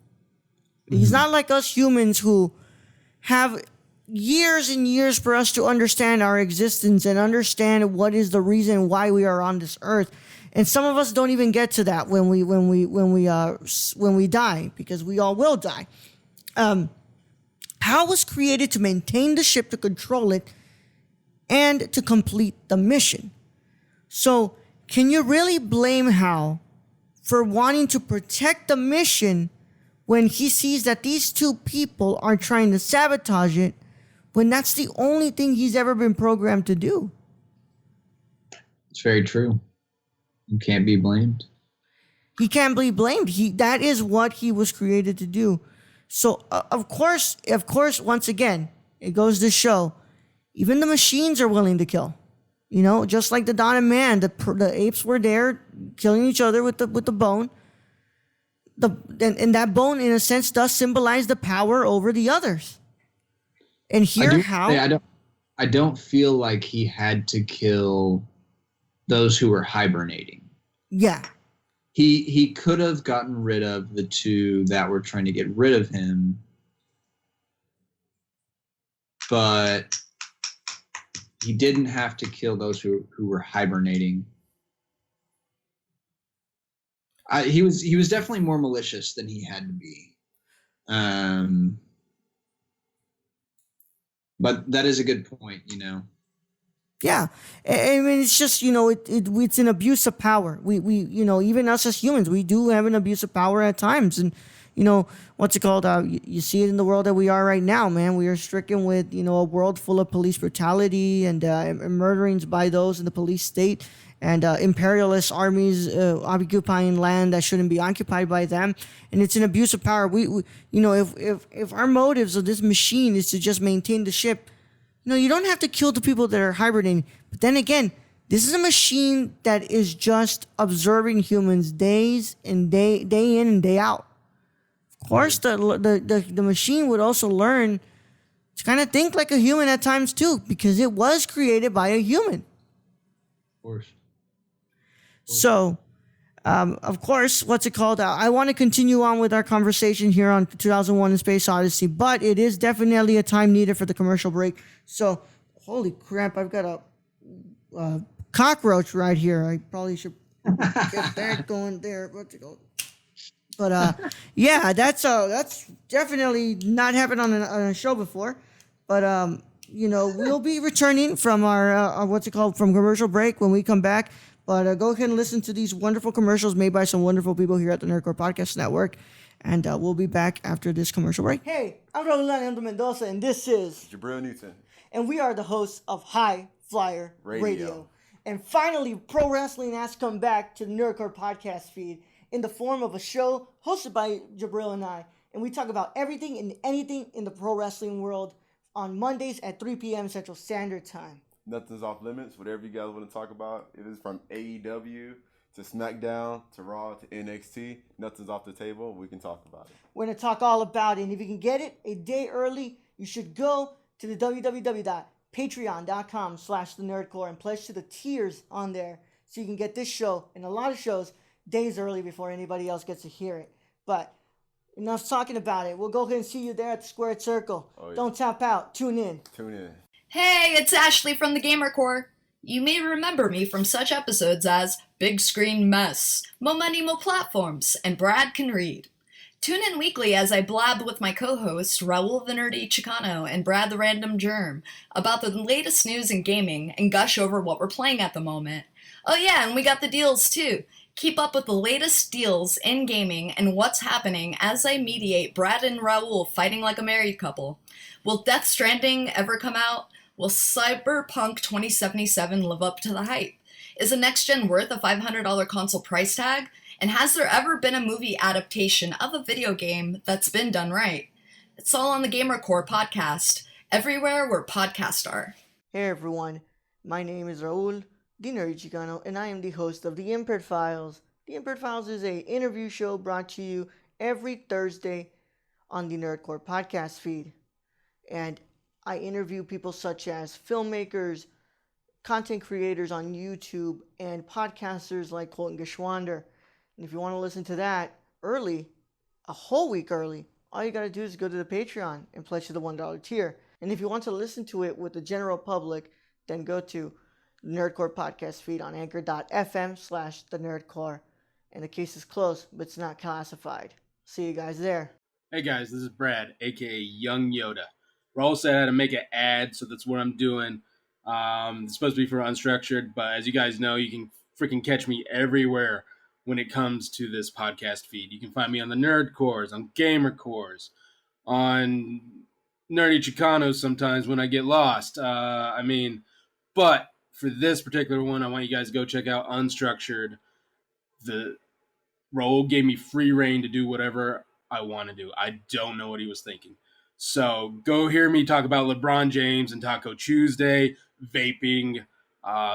He's not like us humans who have years and years for us to understand our existence and understand what is the reason why we are on this earth. And some of us don't even get to that when we die, because we all will die. Hal was created to maintain the ship, to control it, and to complete the mission. So, can you really blame Hal for wanting to protect the mission when he sees that these two people are trying to sabotage it, when that's the only thing he's ever been programmed to do? It's very true. You can't be blamed. He can't be blamed. That is what he was created to do. So, of course, once again, it goes to show, even the machines are willing to kill. Just like the Dawn of Man, the apes were there killing each other with the bone. And that bone, in a sense, does symbolize the power over the others. And here, I don't feel like he had to kill those who were hibernating. Yeah. He could have gotten rid of the two that were trying to get rid of him, but he didn't have to kill those who were hibernating. He was definitely more malicious than he had to be. But that is a good point, Yeah, I mean, it's just, it's an abuse of power. We even us as humans, we do have an abuse of power at times. And, what's it called? You see it in the world that we are right now, man. We are stricken with, a world full of police brutality and murderings by those in the police state, and imperialist armies occupying land that shouldn't be occupied by them. And it's an abuse of power. If our motives of this machine is to just maintain the ship, you don't have to kill the people that are hibernating. But then again, this is a machine that is just observing humans day in and day out. Of course, the machine would also learn to kind of think like a human at times too, because it was created by a human. Of course. So, of course, what's it called? I want to continue on with our conversation here on 2001: A Space Odyssey, but it is definitely a time needed for the commercial break. So, holy crap, I've got a cockroach right here. I probably should get that going there. What's it called? But yeah, that's definitely not happened on a show before. But, we'll be returning from our from commercial break when we come back. But go ahead and listen to these wonderful commercials made by some wonderful people here at the Nerdcore Podcast Network. And we'll be back after this commercial break. Hey, I'm Raul Ayden Mendoza, and this is Jabril Newton. And we are the hosts of High Flyer Radio. And finally, pro wrestling has come back to the Nerdcore Podcast feed in the form of a show hosted by Jabril and I. And we talk about everything and anything in the pro wrestling world on Mondays at 3 p.m. Central Standard Time. Nothing's off limits. Whatever you guys want to talk about, if it's from AEW to SmackDown to Raw to NXT, nothing's off the table. We can talk about it. We're going to talk all about it. And if you can get it a day early, you should go to the www.patreon.com/thenerdcore and pledge to the tiers on there so you can get this show and a lot of shows days early before anybody else gets to hear it. But enough talking about it. We'll go ahead and see you there at the Squared Circle. Oh, yeah. Don't tap out. Tune in. Hey, it's Ashley from the Gamer Corps. You may remember me from such episodes as Big Screen Mess, Mo Money Mo Platforms, and Brad Can Read. Tune in weekly as I blab with my co-hosts Raul the Nerdy Chicano and Brad the Random Germ about the latest news in gaming and gush over what we're playing at the moment. Oh yeah, and we got the deals too. Keep up with the latest deals in gaming and what's happening as I mediate Brad and Raul fighting like a married couple. Will Death Stranding ever come out? Will Cyberpunk 2077 live up to the hype? Is a next-gen worth a $500 console price tag? And has there ever been a movie adaptation of a video game that's been done right? It's all on the Gamer Corps podcast, everywhere where podcasts are. Hey everyone, my name is Raul, the Nerdy Chicano, and I am the host of The Impaired Files. The Impaired Files is an interview show brought to you every Thursday on the Nerdcore podcast feed. And I interview people such as filmmakers, content creators on YouTube, and podcasters like Colton Geschwander. And if you want to listen to that early, a whole week early, all you got to do is go to the Patreon and pledge to the $1 tier. And if you want to listen to it with the general public, then go to the Nerdcore podcast feed on anchor.fm/thenerdcore. And the case is closed, but it's not classified. See you guys there. Hey guys, this is Brad, aka Young Yoda. Raul said I had to make an ad, so that's what I'm doing. It's supposed to be for Unstructured, but as you guys know, you can freaking catch me everywhere when it comes to this podcast feed. You can find me on the Nerd Cores, on Gamer Cores, on Nerdy Chicanos sometimes when I get lost. But for this particular one, I want you guys to go check out Unstructured. The Raul gave me free reign to do whatever I want to do. I don't know what he was thinking. So go hear me talk about LeBron James and Taco Tuesday, vaping,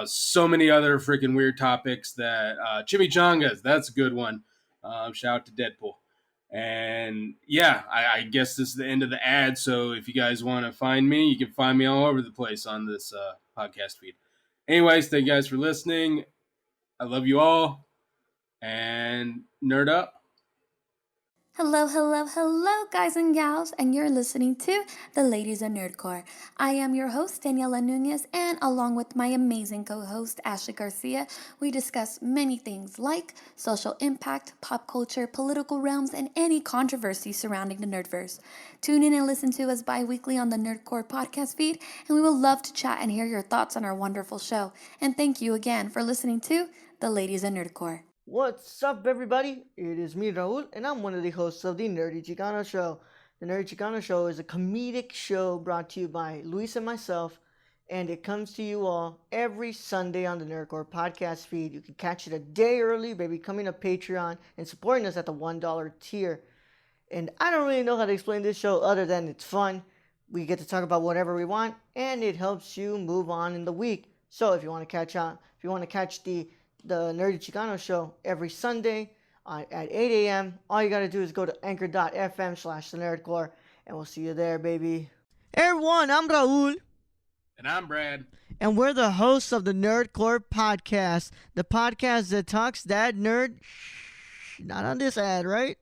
so many other freaking weird topics that chimichangas, that's a good one. Shout out to Deadpool. And yeah, I guess this is the end of the ad. So if you guys want to find me, you can find me all over the place on this podcast feed. Anyways, thank you guys for listening. I love you all. And nerd up. Hello, guys and gals, and you're listening to The Ladies of Nerdcore. I am your host, Daniela Nunez, and along with my amazing co-host, Ashley Garcia, we discuss many things like social impact, pop culture, political realms, and any controversy surrounding the Nerdverse. Tune in and listen to us bi-weekly on the Nerdcore podcast feed, and we will love to chat and hear your thoughts on our wonderful show. And thank you again for listening to The Ladies of Nerdcore. What's up, everybody? It is me, Raul, and I'm one of the hosts of the Nerdy Chicano Show. The Nerdy Chicano Show is a comedic show brought to you by Luis and myself, and it comes to you all every Sunday on the Nerdcore podcast feed. You can catch it a day early by becoming a Patreon and supporting us at the $1 tier. And I don't really know how to explain this show other than it's fun. We get to talk about whatever we want, and it helps you move on in the week. So if you want to catch the Nerdy Chicano Show every Sunday at 8 a.m. All you got to do is go to anchor.fm/thenerdcore, and we'll see you there, baby. Hey everyone, I'm Raul. And I'm Brad. And we're the hosts of the Nerdcore Podcast, the podcast that talks that nerd. Not on this ad, right?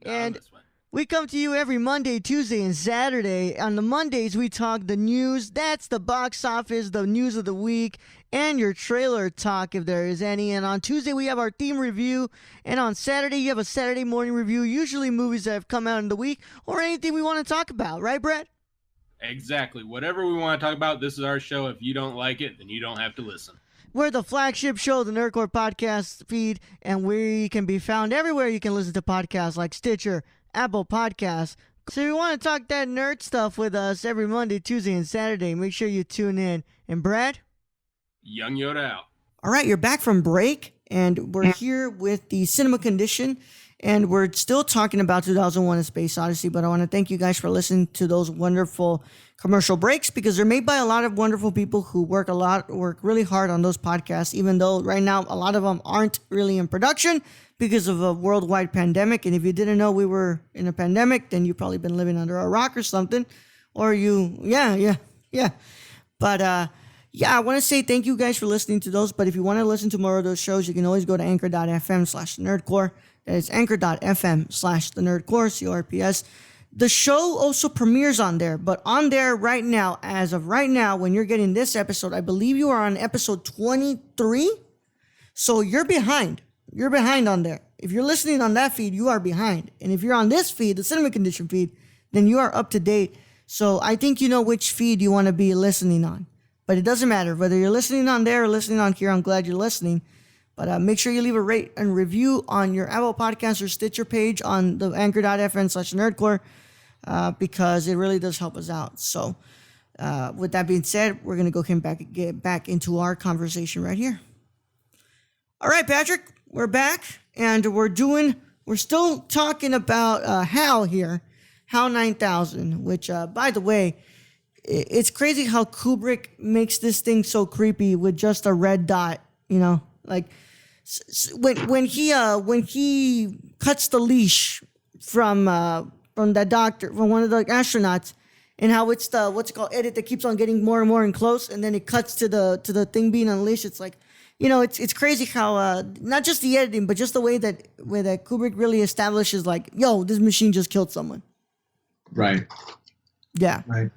Not on this one. We come to you every Monday, Tuesday, and Saturday. On the Mondays, we talk the news. That's the box office, the news of the week, and your trailer talk if there is any. And on Tuesday, we have our theme review. And on Saturday, you have a Saturday morning review, usually movies that have come out in the week or anything we want to talk about. Right, Brett? Exactly. Whatever we want to talk about, this is our show. If you don't like it, then you don't have to listen. We're the flagship show, the Nerdcore podcast feed, and we can be found everywhere you can listen to podcasts like Stitcher, Apple Podcasts. So if you want to talk that nerd stuff with us every Monday, Tuesday, and Saturday, make sure you tune in. And Brad? Young Yoda out. All right, you're back from break, and we're here with the Cinema Condition, and we're still talking about 2001: A Space Odyssey, but I want to thank you guys for listening to those wonderful commercial breaks because they're made by a lot of wonderful people who work really hard on those podcasts, even though right now a lot of them aren't really in production because of a worldwide pandemic. And if you didn't know we were in a pandemic, then you've probably been living under a rock or something, or yeah. But I want to say thank you guys for listening to those. But if you want to listen to more of those shows, you can always go to anchor.fm/nerdcore. That is anchor.fm/thenerdcore, CORPS. The show also premieres on there, but on there right now, as of right now, when you're getting this episode, I believe you are on episode 23. So you're behind. You're behind on there. If you're listening on that feed, you are behind. And if you're on this feed, the Cinema Condition feed, then you are up to date. So I think you know which feed you want to be listening on. But it doesn't matter whether you're listening on there or listening on here. I'm glad you're listening. But make sure you leave a rate and review on your Apple Podcast or Stitcher page on the anchor.fm/nerdcore because it really does help us out. So with that being said, we're going to get back into our conversation right here. All right, Patrick, we're back and we're still talking about HAL here, HAL 9000, which by the way, it's crazy how Kubrick makes this thing so creepy with just a red dot, you know, like when he cuts the leash from that doctor, from one of the astronauts, and how it's the what's it called edit that keeps on getting more and more and close, and then it cuts to the thing being unleashed. It's like, you know, it's crazy how not just the editing, but just the way that Kubrick really establishes like, yo, this machine just killed someone. Right. Yeah. Right.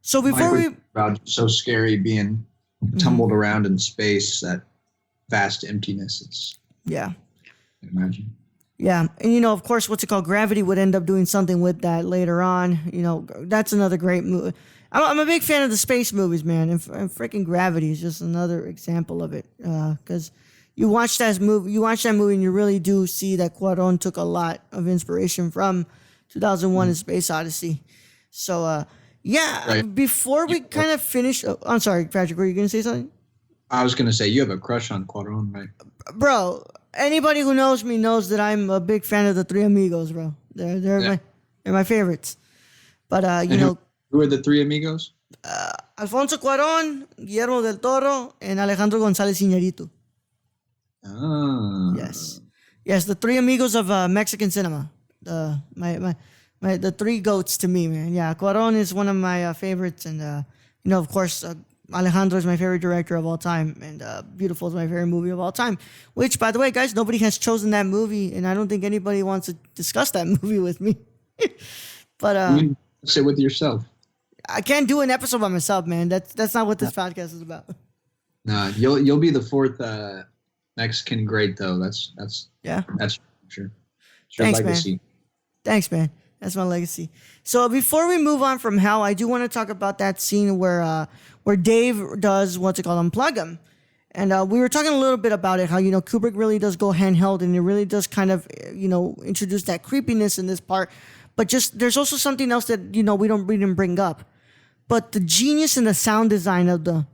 So before so scary being tumbled around in space, that vast emptiness. It's yeah. I can imagine. Yeah, and you know, of course, what's it called? Gravity would end up doing something with that later on. You know, that's another great movie. I'm a big fan of the space movies, man, and freaking Gravity is just another example of it. Because you watch that movie, and you really do see that Cuarón took a lot of inspiration from 2001: A Space Odyssey. So, Right. Before we kind of finish, I'm sorry, Patrick, were you gonna say something? I was going to say, you have a crush on Cuarón, right? Bro, anybody who knows me knows that I'm a big fan of the Three Amigos, bro. They're my favorites. But you know, who are the Three Amigos? Alfonso Cuarón, Guillermo del Toro, and Alejandro González Iñárritu. Oh. Yes, the Three Amigos of Mexican cinema. The three goats to me, man. Yeah, Cuarón is one of my favorites, and you know, of course, Alejandro is my favorite director of all time, and Beautiful is my favorite movie of all time. Which, by the way, guys, nobody has chosen that movie, and I don't think anybody wants to discuss that movie with me. But you sit with yourself. I can't do an episode by myself, man. That's not what this podcast is about. Nah, you'll be the fourth Mexican great though. That's for sure. It's your Thanks, legacy. man. Thanks, man. That's my legacy. So before we move on from HAL, I do want to talk about that scene where Dave does unplug him. And we were talking a little bit about it, how, you know, Kubrick really does go handheld and it really does kind of, you know, introduce that creepiness in this part. But just there's also something else that, you know, we didn't bring up. But the genius in the sound design of the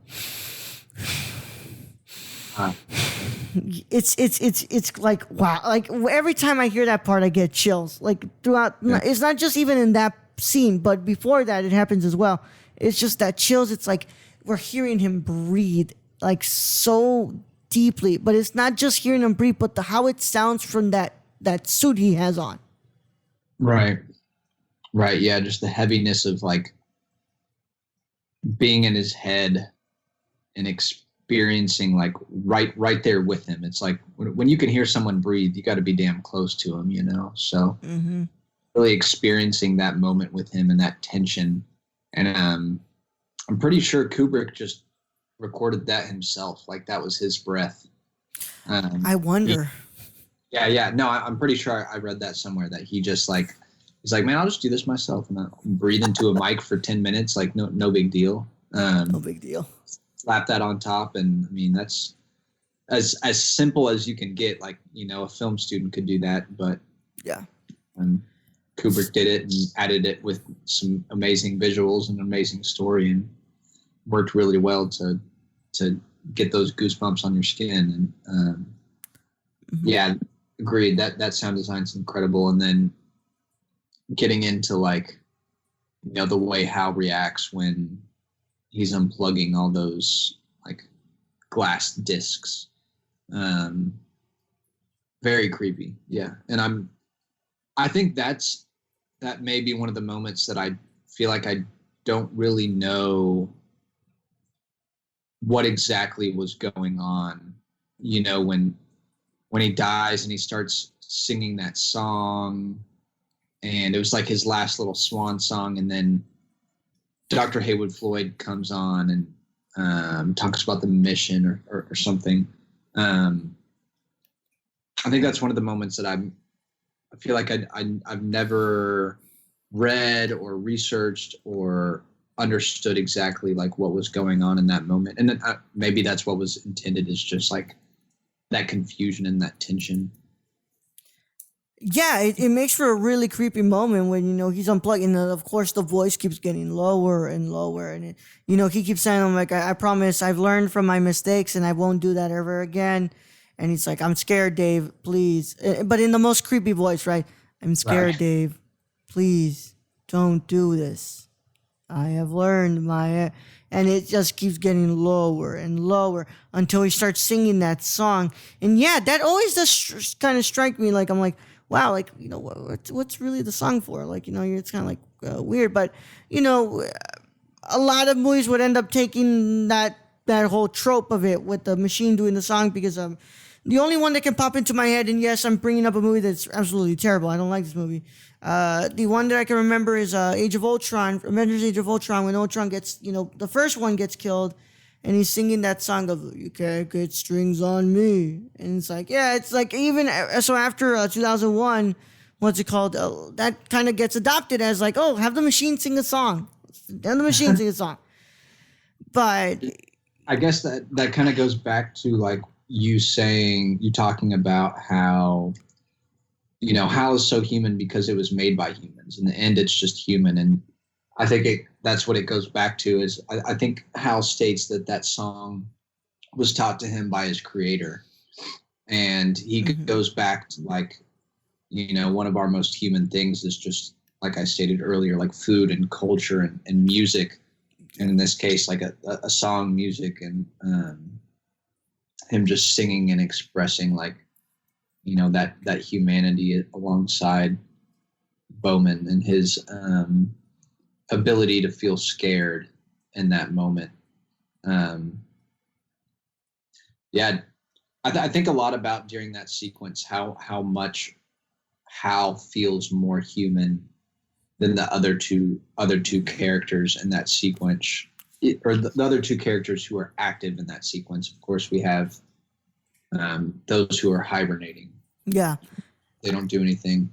it's like, wow, like every time I hear that part I get chills, like throughout. It's not just even in that scene, but before that it happens as well. It's just that chills. It's like we're hearing him breathe like so deeply, but it's not just hearing him breathe, but how it sounds from that suit he has on. Right, yeah, just the heaviness of like being in his head and experiencing like right there with him. It's like when you can hear someone breathe, you got to be damn close to him, you know. So really experiencing that moment with him and that tension. And I'm pretty sure Kubrick just recorded that himself. Like that was his breath. I wonder. Yeah. No, I'm pretty sure I read that somewhere that he just like, he's like, man, I'll just do this myself and I'll breathe into a mic for 10 minutes. Like no big deal. No big deal. Slap that on top. And I mean, that's as simple as you can get. Like, you know, a film student could do that, but yeah. Kubrick did it and added it with some amazing visuals and amazing story and worked really well to get those goosebumps on your skin. And yeah, agreed. That sound design's incredible. And then getting into like, you know, the way Hal reacts when he's unplugging all those like glass discs. Very creepy. Yeah. And I think that may be one of the moments that I feel like I don't really know what exactly was going on, you know, when he dies and he starts singing that song, and it was like his last little swan song, and then Dr. Haywood Floyd comes on and talks about the mission or something. I think that's one of the moments that I feel like I've never read or researched or understood exactly like what was going on in that moment. And then maybe that's what was intended, is just like that confusion and that tension. Yeah, it makes for a really creepy moment when, you know, he's unplugged, and of course the voice keeps getting lower and lower, and you know, he keeps saying, I'm like, I promise I've learned from my mistakes and I won't do that ever again. And he's like, I'm scared, Dave, please. But in the most creepy voice, right? I'm scared, right. Dave, please don't do this. I have learned my... And it just keeps getting lower and lower until he starts singing that song. And yeah, that always does kind of strike me. Like, I'm like, wow, like, you know, what's really the song for? Like, you know, it's kind of like weird. But, you know, a lot of movies would end up taking that whole trope of it with the machine doing the song, because the only one that can pop into my head, and yes, I'm bringing up a movie that's absolutely terrible. I don't like this movie. The one that I can remember is Age of Ultron, Avengers Age of Ultron, when Ultron gets, you know, the first one gets killed, and he's singing that song of, you can't get strings on me. And it's like, yeah, it's like even, so after 2001, what's it called? That kind of gets adopted as like, oh, have the machine sing a song. Have the machine sing a song. But I guess that kind of goes back to like you talking about how, you know, Hal is so human because it was made by humans. In the end, it's just human. And I think that's what it goes back to, is I think Hal states that song was taught to him by his creator. And he goes back to, like, you know, one of our most human things is just, like I stated earlier, like food and culture and music. And in this case, like a song, music, and him just singing and expressing, like, you know, that humanity alongside Bowman and his ability to feel scared in that moment. Yeah, I think a lot about during that sequence how much Hal feels more human than the other two characters in that sequence, or the other two characters who are active in that sequence. Of course, we have those who are hibernating. Yeah, they don't do anything.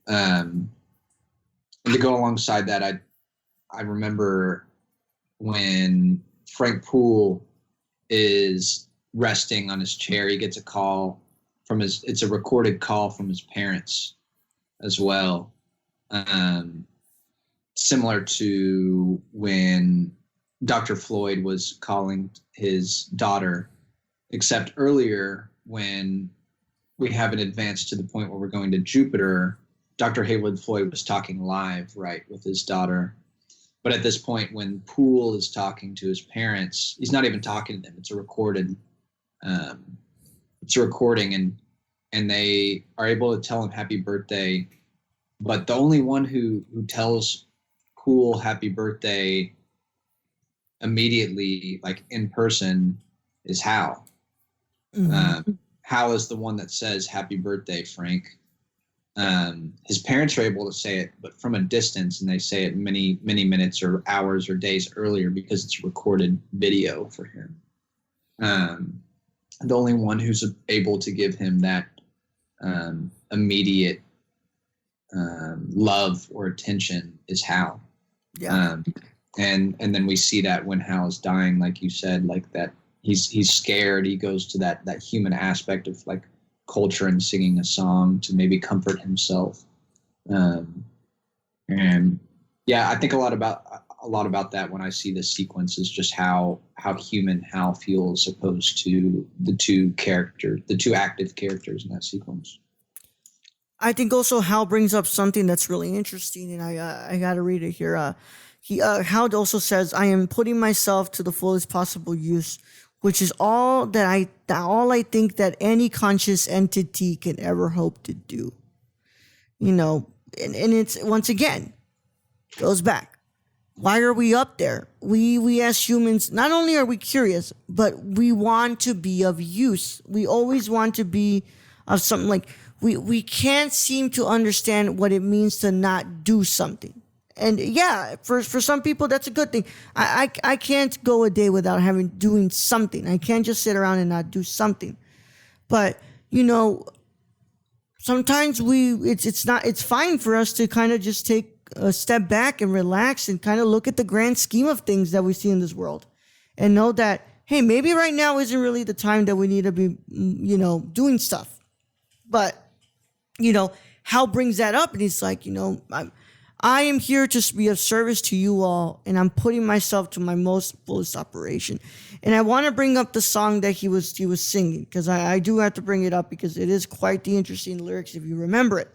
And to go alongside that, I remember when Frank Poole is resting on his chair, he gets a call from it's a recorded call from his parents as well. Similar to when Dr. Floyd was calling his daughter, except earlier when we haven't advanced to the point where we're going to Jupiter, Dr. Haywood Floyd was talking live, right, with his daughter. But at this point, when Poole is talking to his parents, he's not even talking to them. It's a recorded, it's a recording, and they are able to tell him happy birthday. But the only one who tells Poole happy birthday immediately, like in person, is Hal. Hal is the one that says happy birthday, Frank. his parents are able to say it, but from a distance, and they say it many, many minutes or hours or days earlier because it's recorded video for him. The only one who's able to give him that immediate love or attention is Hal. Yeah. And then we see that when Hal is dying, like you said, like that he's scared. He goes to that human aspect of like culture and singing a song to maybe comfort himself. And yeah, I think a lot about that when I see this sequence is just how human Hal feels opposed to the two active characters in that sequence. I think also Hal brings up something that's really interesting, and I got to read it here. Hal also says, "I am putting myself to the fullest possible use, which is all I think that any conscious entity can ever hope to do." You know, and it's once again goes back. Why are we up there? We as humans, not only are we curious, but we want to be of use. We always want to be of something. Like we can't seem to understand what it means to not do something. And yeah, for some people that's a good thing. I can't go a day without doing something. I can't just sit around and not do something. But you know, sometimes it's fine for us to kind of just take a step back and relax and kind of look at the grand scheme of things that we see in this world and know that, hey, maybe right now isn't really the time that we need to be, you know, doing stuff. But, you know, Hal brings that up and he's like, you know, I am here to be of service to you all, and I'm putting myself to my most fullest operation. And I want to bring up the song that he was singing, because I do have to bring it up because it is quite the interesting lyrics if you remember it.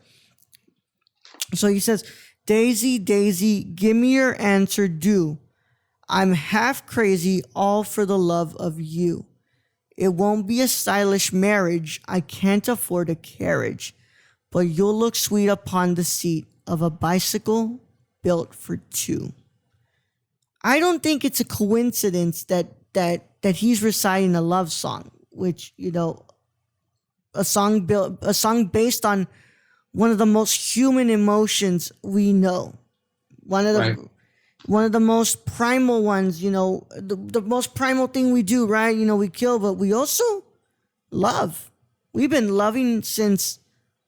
So he says, "Daisy, Daisy, give me your answer due. I'm half crazy, all for the love of you. It won't be a stylish marriage, I can't afford a carriage, but you'll look sweet upon the seat of a bicycle built for two." I don't think it's a coincidence that he's reciting a love song, which, you know, a song based on one of the most human emotions we know. One of the most primal ones, you know, the most primal thing we do, right? You know, we kill, but we also love. We've been loving since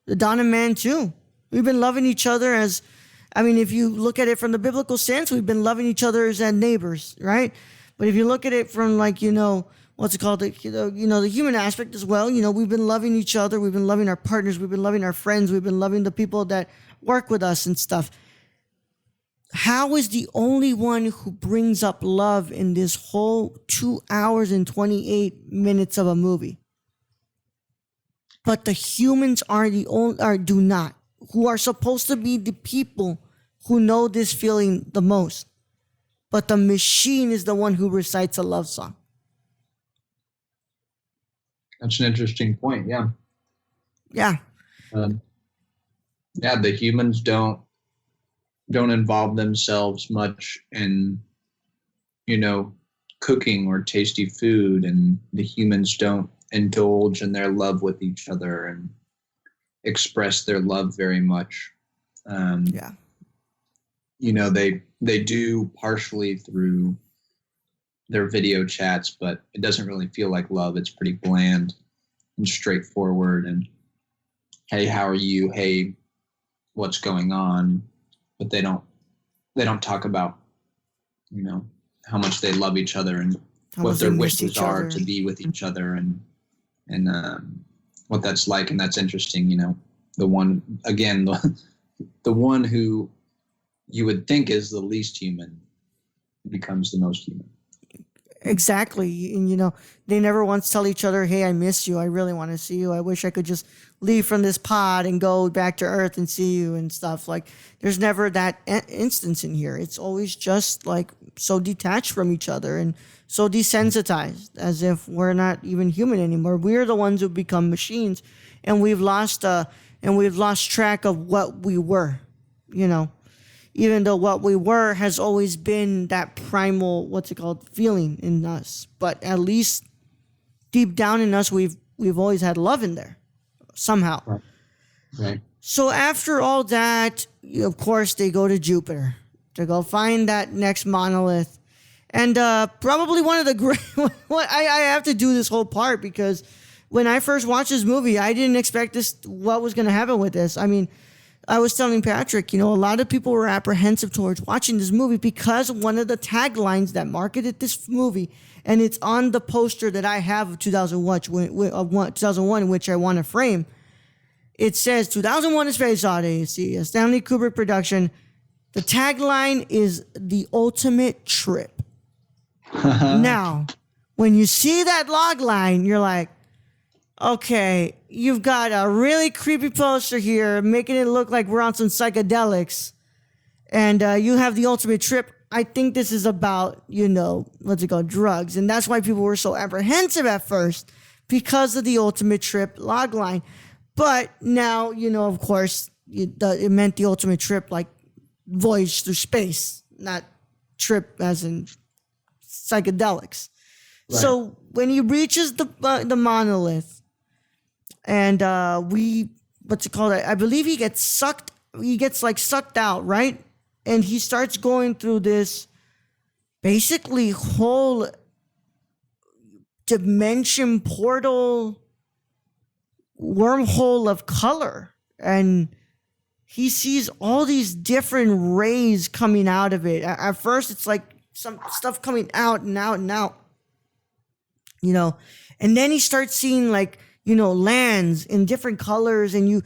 the dawn of man too. We've been loving each other if you look at it from the biblical sense, we've been loving each other as neighbors, right? But if you look at it from like, you know, what's it called? The human aspect as well. You know, we've been loving each other. We've been loving our partners. We've been loving our friends. We've been loving the people that work with us and stuff. Hal is the only one who brings up love in this whole 2 hours and 28 minutes of a movie. But the humans do not, who are supposed to be the people who know this feeling the most. But the machine is the one who recites a love song. That's an interesting point. Yeah. Yeah. The humans don't involve themselves much in, you know, cooking or tasty food, and the humans don't indulge in their love with each other and express their love very much. You know, they do partially through their video chats, but it doesn't really feel like love. It's pretty bland and straightforward. And hey, how are you? Hey, what's going on? But they don't talk about, you know, how much they love each other and what their wishes are to be with each other and what that's like. And that's interesting. You know, the one who you would think is the least human becomes the most human. Exactly. And, you know, they never once tell each other, hey, I miss you. I really want to see you. I wish I could just leave from this pod and go back to Earth and see you and stuff. Like, there's never that instance in here. It's always just like so detached from each other and so desensitized, as if we're not even human anymore. We're the ones who become machines, and we've lost track of what we were, you know. Even though what we were has always been that primal, feeling in us. But at least deep down in us, we've always had love in there, somehow. Right. So after all that, of course, they go to Jupiter to go find that next monolith. And probably one of the great... I have to do this whole part because when I first watched this movie, I didn't expect what was going to happen with this. I mean, I was telling Patrick, a lot of people were apprehensive towards watching this movie because one of the taglines that marketed this movie, and it's on the poster that I have of 2001, which I want to frame. It says 2001: A Space Odyssey, a Stanley Kubrick production. The tagline is the ultimate trip. Now, when you see that log line, you're like, okay, you've got a really creepy poster here making it look like we're on some psychedelics. And you have the ultimate trip. I think this is about, drugs. And that's why people were so apprehensive at first because of the ultimate trip log line. But now, of course, it meant the ultimate trip, like voyage through space, not trip as in psychedelics. Right. So when he reaches the monolith, and what's it called? I believe he gets sucked out, right? And he starts going through this basically whole dimension portal wormhole of color. And he sees all these different rays coming out of it. At first, it's like some stuff coming out and out and out, and then he starts seeing lands in different colors, and you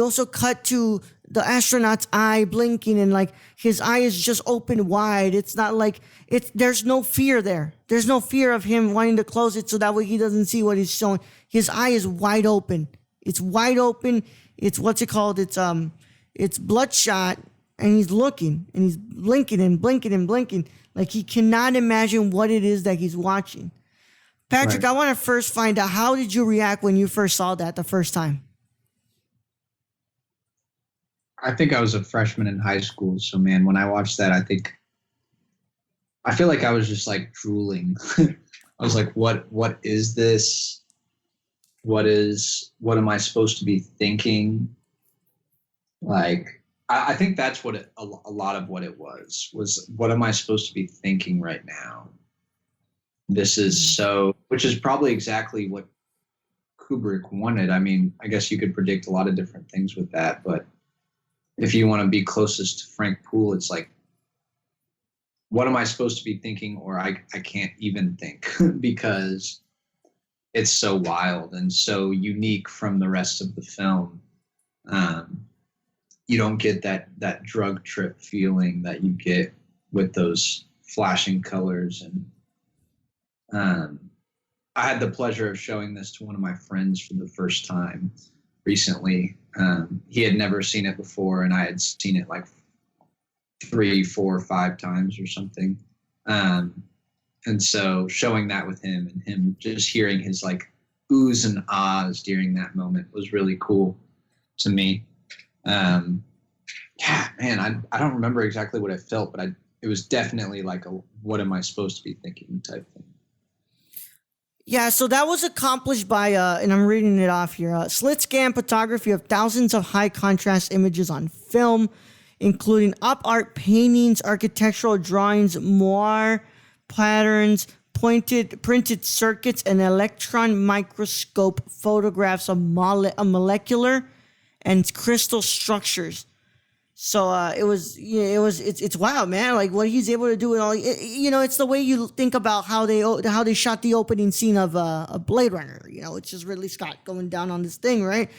also cut to the astronaut's eye blinking, and his eye is just open wide. It's not there's no fear there. There's no fear of him wanting to close it so that way he doesn't see what he's showing. His eye is wide open. It's wide open. It's what's it called? It's bloodshot, and he's looking, and he's blinking and blinking and blinking. Like he cannot imagine what it is that he's watching. Patrick, right. I want to first find out, how did you react when you first saw that the first time? I think I was a freshman in high school. So, man, when I watched that, I feel like I was just drooling. I was like, what is this? What am I supposed to be thinking? I think that's what a lot of what it was, what am I supposed to be thinking right now? This is which is probably exactly what Kubrick wanted. I mean, I guess you could predict a lot of different things with that, but if you want to be closest to Frank Poole, it's what am I supposed to be thinking? Or I can't even think because it's so wild and so unique from the rest of the film. You don't get that drug trip feeling that you get with those flashing colors. And I had the pleasure of showing this to one of my friends for the first time recently. He had never seen it before, and I had seen it 3, 4, 5 times or something. And so showing that with him and him just hearing his oohs and ahs during that moment was really cool to me. Yeah, man, I don't remember exactly what I felt, but it was definitely what am I supposed to be thinking type thing. Yeah, so that was accomplished by, and I'm reading it off here, slit scan photography of thousands of high contrast images on film, including op art paintings, architectural drawings, moire patterns, printed circuits, and electron microscope photographs of molecular and crystal structures. So it's wild, man. What he's able to do with all, it's the way you think about how they shot the opening scene of a Blade Runner. It's just Ridley Scott going down on this thing, right?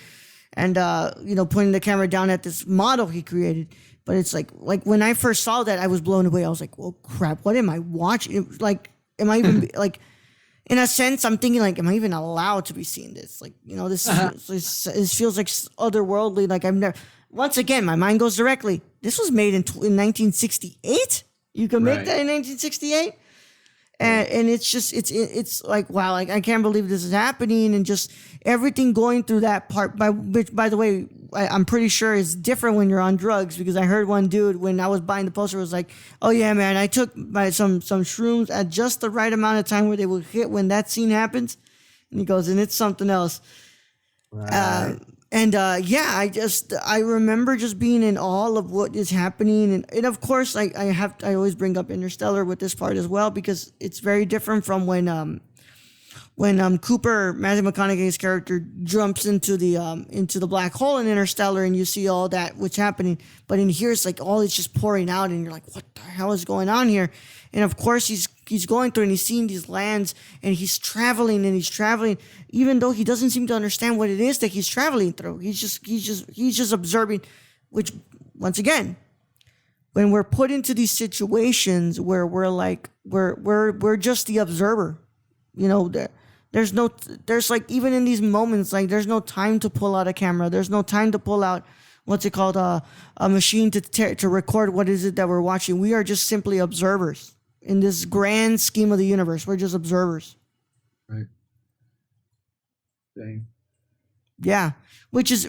And pointing the camera down at this model he created. But it's like when I first saw that, I was blown away. I was like, well, crap, what am I watching? Am I even in a sense, I'm thinking am I even allowed to be seeing this? This feels like otherworldly. I've never. Once again, my mind goes directly. This was made in 1968. You can make that in 1968, and it's just it's wow. I can't believe this is happening, and just everything going through that part. Which, by the way, I'm pretty sure is different when you're on drugs, because I heard one dude when I was buying the poster was like, "Oh yeah, man, I took some shrooms at just the right amount of time where they will hit when that scene happens," and he goes, "And it's something else." Right. And I remember just being in awe of what is happening, and of course I always bring up Interstellar with this part as well, because it's very different from when Cooper, Matthew McConaughey's character, jumps into the black hole in Interstellar, and you see all that what's happening. But in here, it's like all it's just pouring out, and you're like, what the hell is going on here? And of course, he's going through, and he's seeing these lands, and he's traveling, even though he doesn't seem to understand what it is that he's traveling through. He's just observing, which, once again, when we're put into these situations where we're just the observer, there's like, even in these moments, like, there's no time to pull out a camera. There's no time to pull out a machine to record what is it that we're watching. We are just simply observers in this grand scheme of the universe. We're just observers. Right. Dang. Yeah. Which is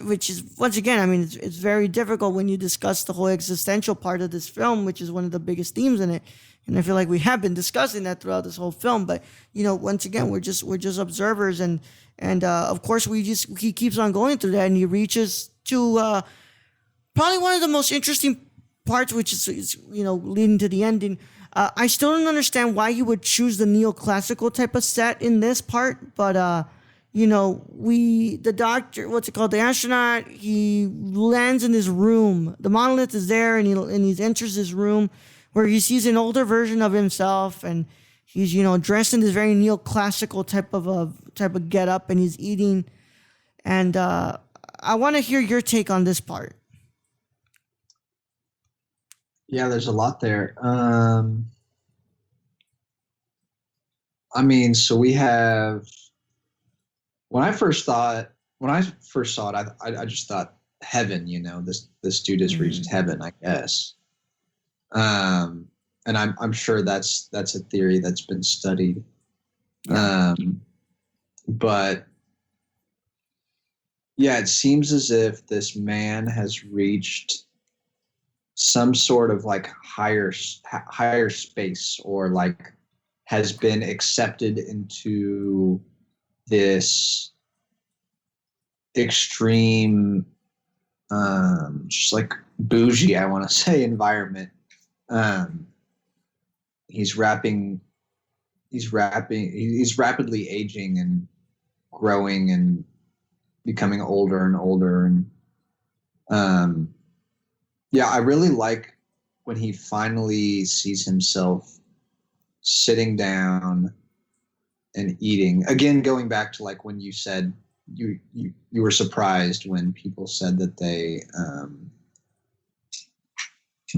once again, I mean, it's very difficult when you discuss the whole existential part of this film, which is one of the biggest themes in it. And I feel like we have been discussing that throughout this whole film. But, once again, we're just observers. And of course, he keeps on going through that, and he reaches to probably one of the most interesting parts, which is leading to the ending. I still don't understand why you would choose the neoclassical type of set in this part, but the doctor, the astronaut, he lands in this room. The monolith is there, and he enters this room where he sees an older version of himself, and he's dressed in this very neoclassical type of getup, and he's eating. And I want to hear your take on this part. Yeah, there's a lot there. So we have. When I first saw it, I just thought heaven. This dude has reached heaven, I guess. And I'm sure that's a theory that's been studied. But yeah, it seems as if this man has reached some sort of like higher space, or like has been accepted into this extreme, just like bougie, I want to say, environment. He's rapidly aging and growing and becoming older and older. And I really like when he finally sees himself sitting down and eating. Again, going back to like when you said you were surprised when people said that they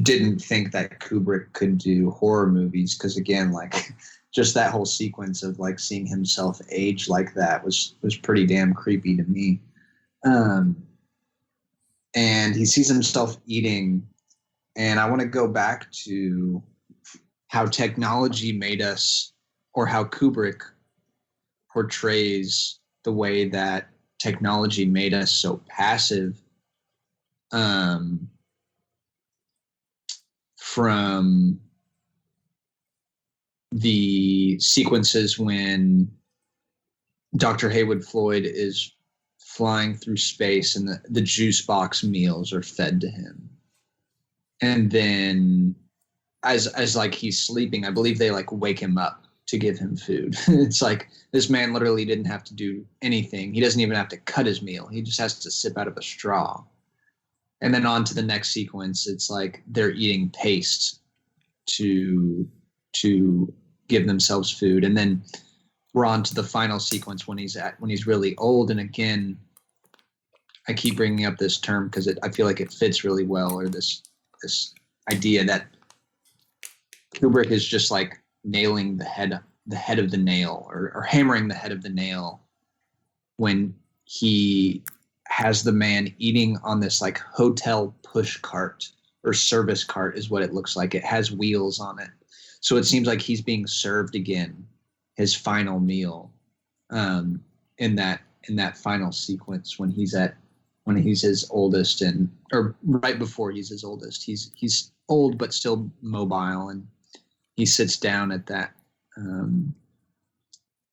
didn't think that Kubrick could do horror movies, because again, like, just that whole sequence of like seeing himself age like that was pretty damn creepy to me. And he sees himself eating, and I want to go back to how technology made us, or how Kubrick portrays the way that technology made us so passive, from the sequences when Dr. Haywood Floyd is flying through space and the juice box meals are fed to him. And then as like he's sleeping, I believe they like wake him up to give him food. It's like this man literally didn't have to do anything. He doesn't even have to cut his meal. He just has to sip out of a straw. And then on to the next sequence, it's like they're eating paste to give themselves food. And then we're on to the final sequence when he's really old. And again, I keep bringing up this term because I feel like it fits really well, or this idea that Kubrick is just like nailing the head of the nail, or hammering the head of the nail, when he has the man eating on this like hotel push cart, or service cart is what it looks like. It has wheels on it. So it seems like he's being served again his final meal, in that final sequence when he's his oldest, or right before he's his oldest. He's old but still mobile, and he sits down at that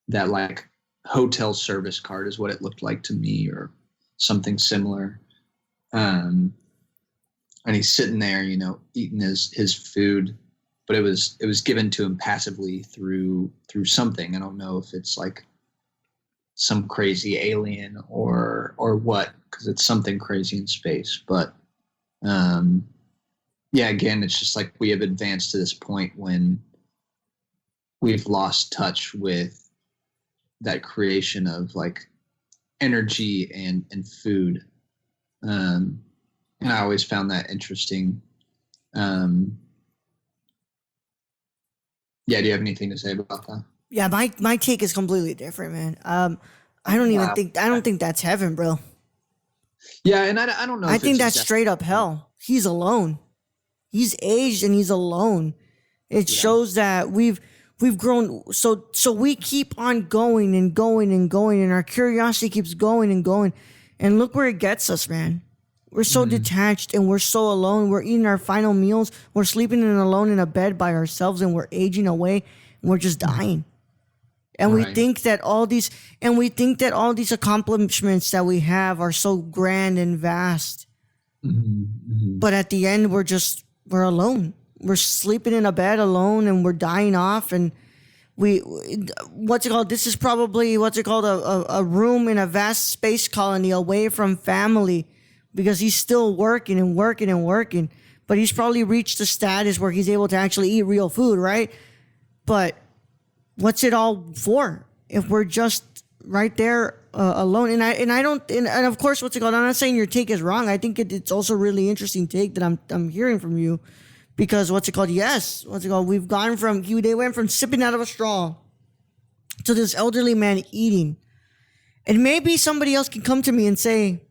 like hotel service cart is what it looked like to me, or something similar. And he's sitting there, you know, eating his food, but it was given to him passively through something. I don't know if it's like some crazy alien or what, because it's something crazy in space. But yeah, again, it's just like we have advanced to this point when we've lost touch with that creation of like energy and food. And I always found that interesting. Yeah, do you have anything to say about that? Yeah, my take is completely different, man. I don't think that's heaven, bro. Yeah, and I don't know. I think that's straight up hell. He's alone. He's aged and he's alone. It shows that we've grown. So we keep on going and going and going, and our curiosity keeps going and going. And look where it gets us, man. We're so detached and we're so alone. We're eating our final meals. We're sleeping alone in a bed by ourselves, and we're aging away, and we're just dying. And we think that all these accomplishments that we have are so grand and vast. But at the end, we're alone. We're sleeping in a bed alone, and we're dying off. And this is probably a room in a vast space colony away from family, because he's still working and working and working. But he's probably reached the status where he's able to actually eat real food, right? But what's it all for if we're just right there alone? And of course, I'm not saying your take is wrong. I think it's also a really interesting take that I'm hearing from you, because we've gone they went from sipping out of a straw to this elderly man eating. And maybe somebody else can come to me and say,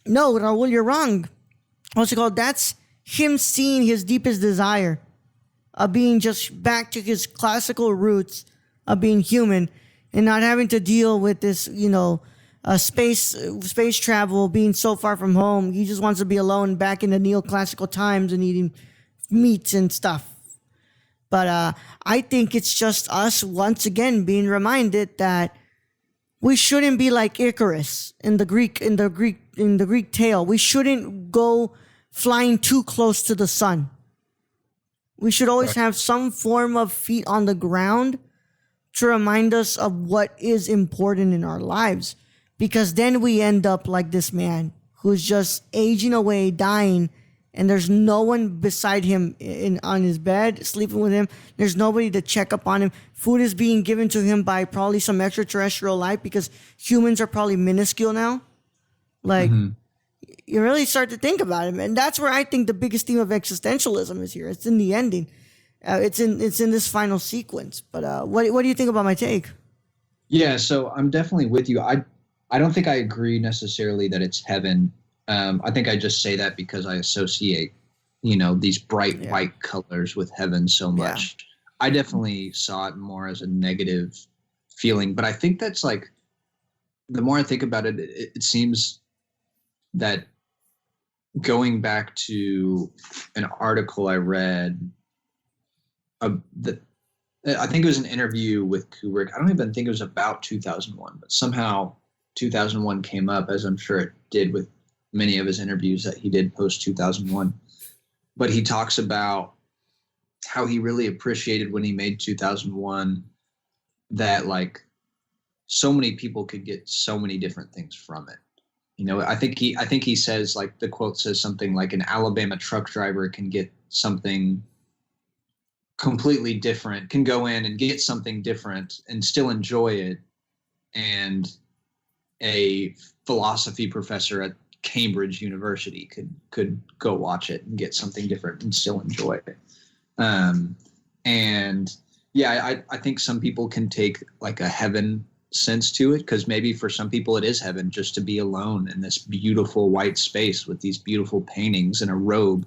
no, Raul, you're wrong. That's him seeing his deepest desire of being just back to his classical roots of being human, and not having to deal with this, space travel, being so far from home. He just wants to be alone back in the neoclassical times and eating meats and stuff. But I think it's just us once again being reminded that we shouldn't be like Icarus in the Greek tale. We shouldn't go flying too close to the sun. We should always have some form of feet on the ground to remind us of what is important in our lives. Because then we end up like this man who's just aging away, dying, and there's no one beside him on his bed, sleeping with him. There's nobody to check up on him. Food is being given to him by probably some extraterrestrial life, because humans are probably minuscule now. Like, you really start to think about it, and that's where I think the biggest theme of existentialism is here. It's in the ending. It's in this final sequence. But what do you think about my take? Yeah, so I'm definitely with you. I don't think I agree necessarily that it's heaven. I think I just say that because I associate, these bright white colors with heaven so much. Yeah. I definitely saw it more as a negative feeling, but I think that's like, the more I think about it, it seems that going back to an article I read, I think it was an interview with Kubrick. I don't even think it was about 2001, but somehow 2001 came up, as I'm sure it did with many of his interviews that he did post 2001. But he talks about how he really appreciated when he made 2001 that like so many people could get so many different things from it. I think he says, like, the quote says something like, an Alabama truck driver can get something completely different, can go in and get something different and still enjoy it, and a philosophy professor at Cambridge University could go watch it and get something different and still enjoy it. And yeah, I think some people can take like a heaven sense to it, because maybe for some people it is heaven just to be alone in this beautiful white space with these beautiful paintings and a robe,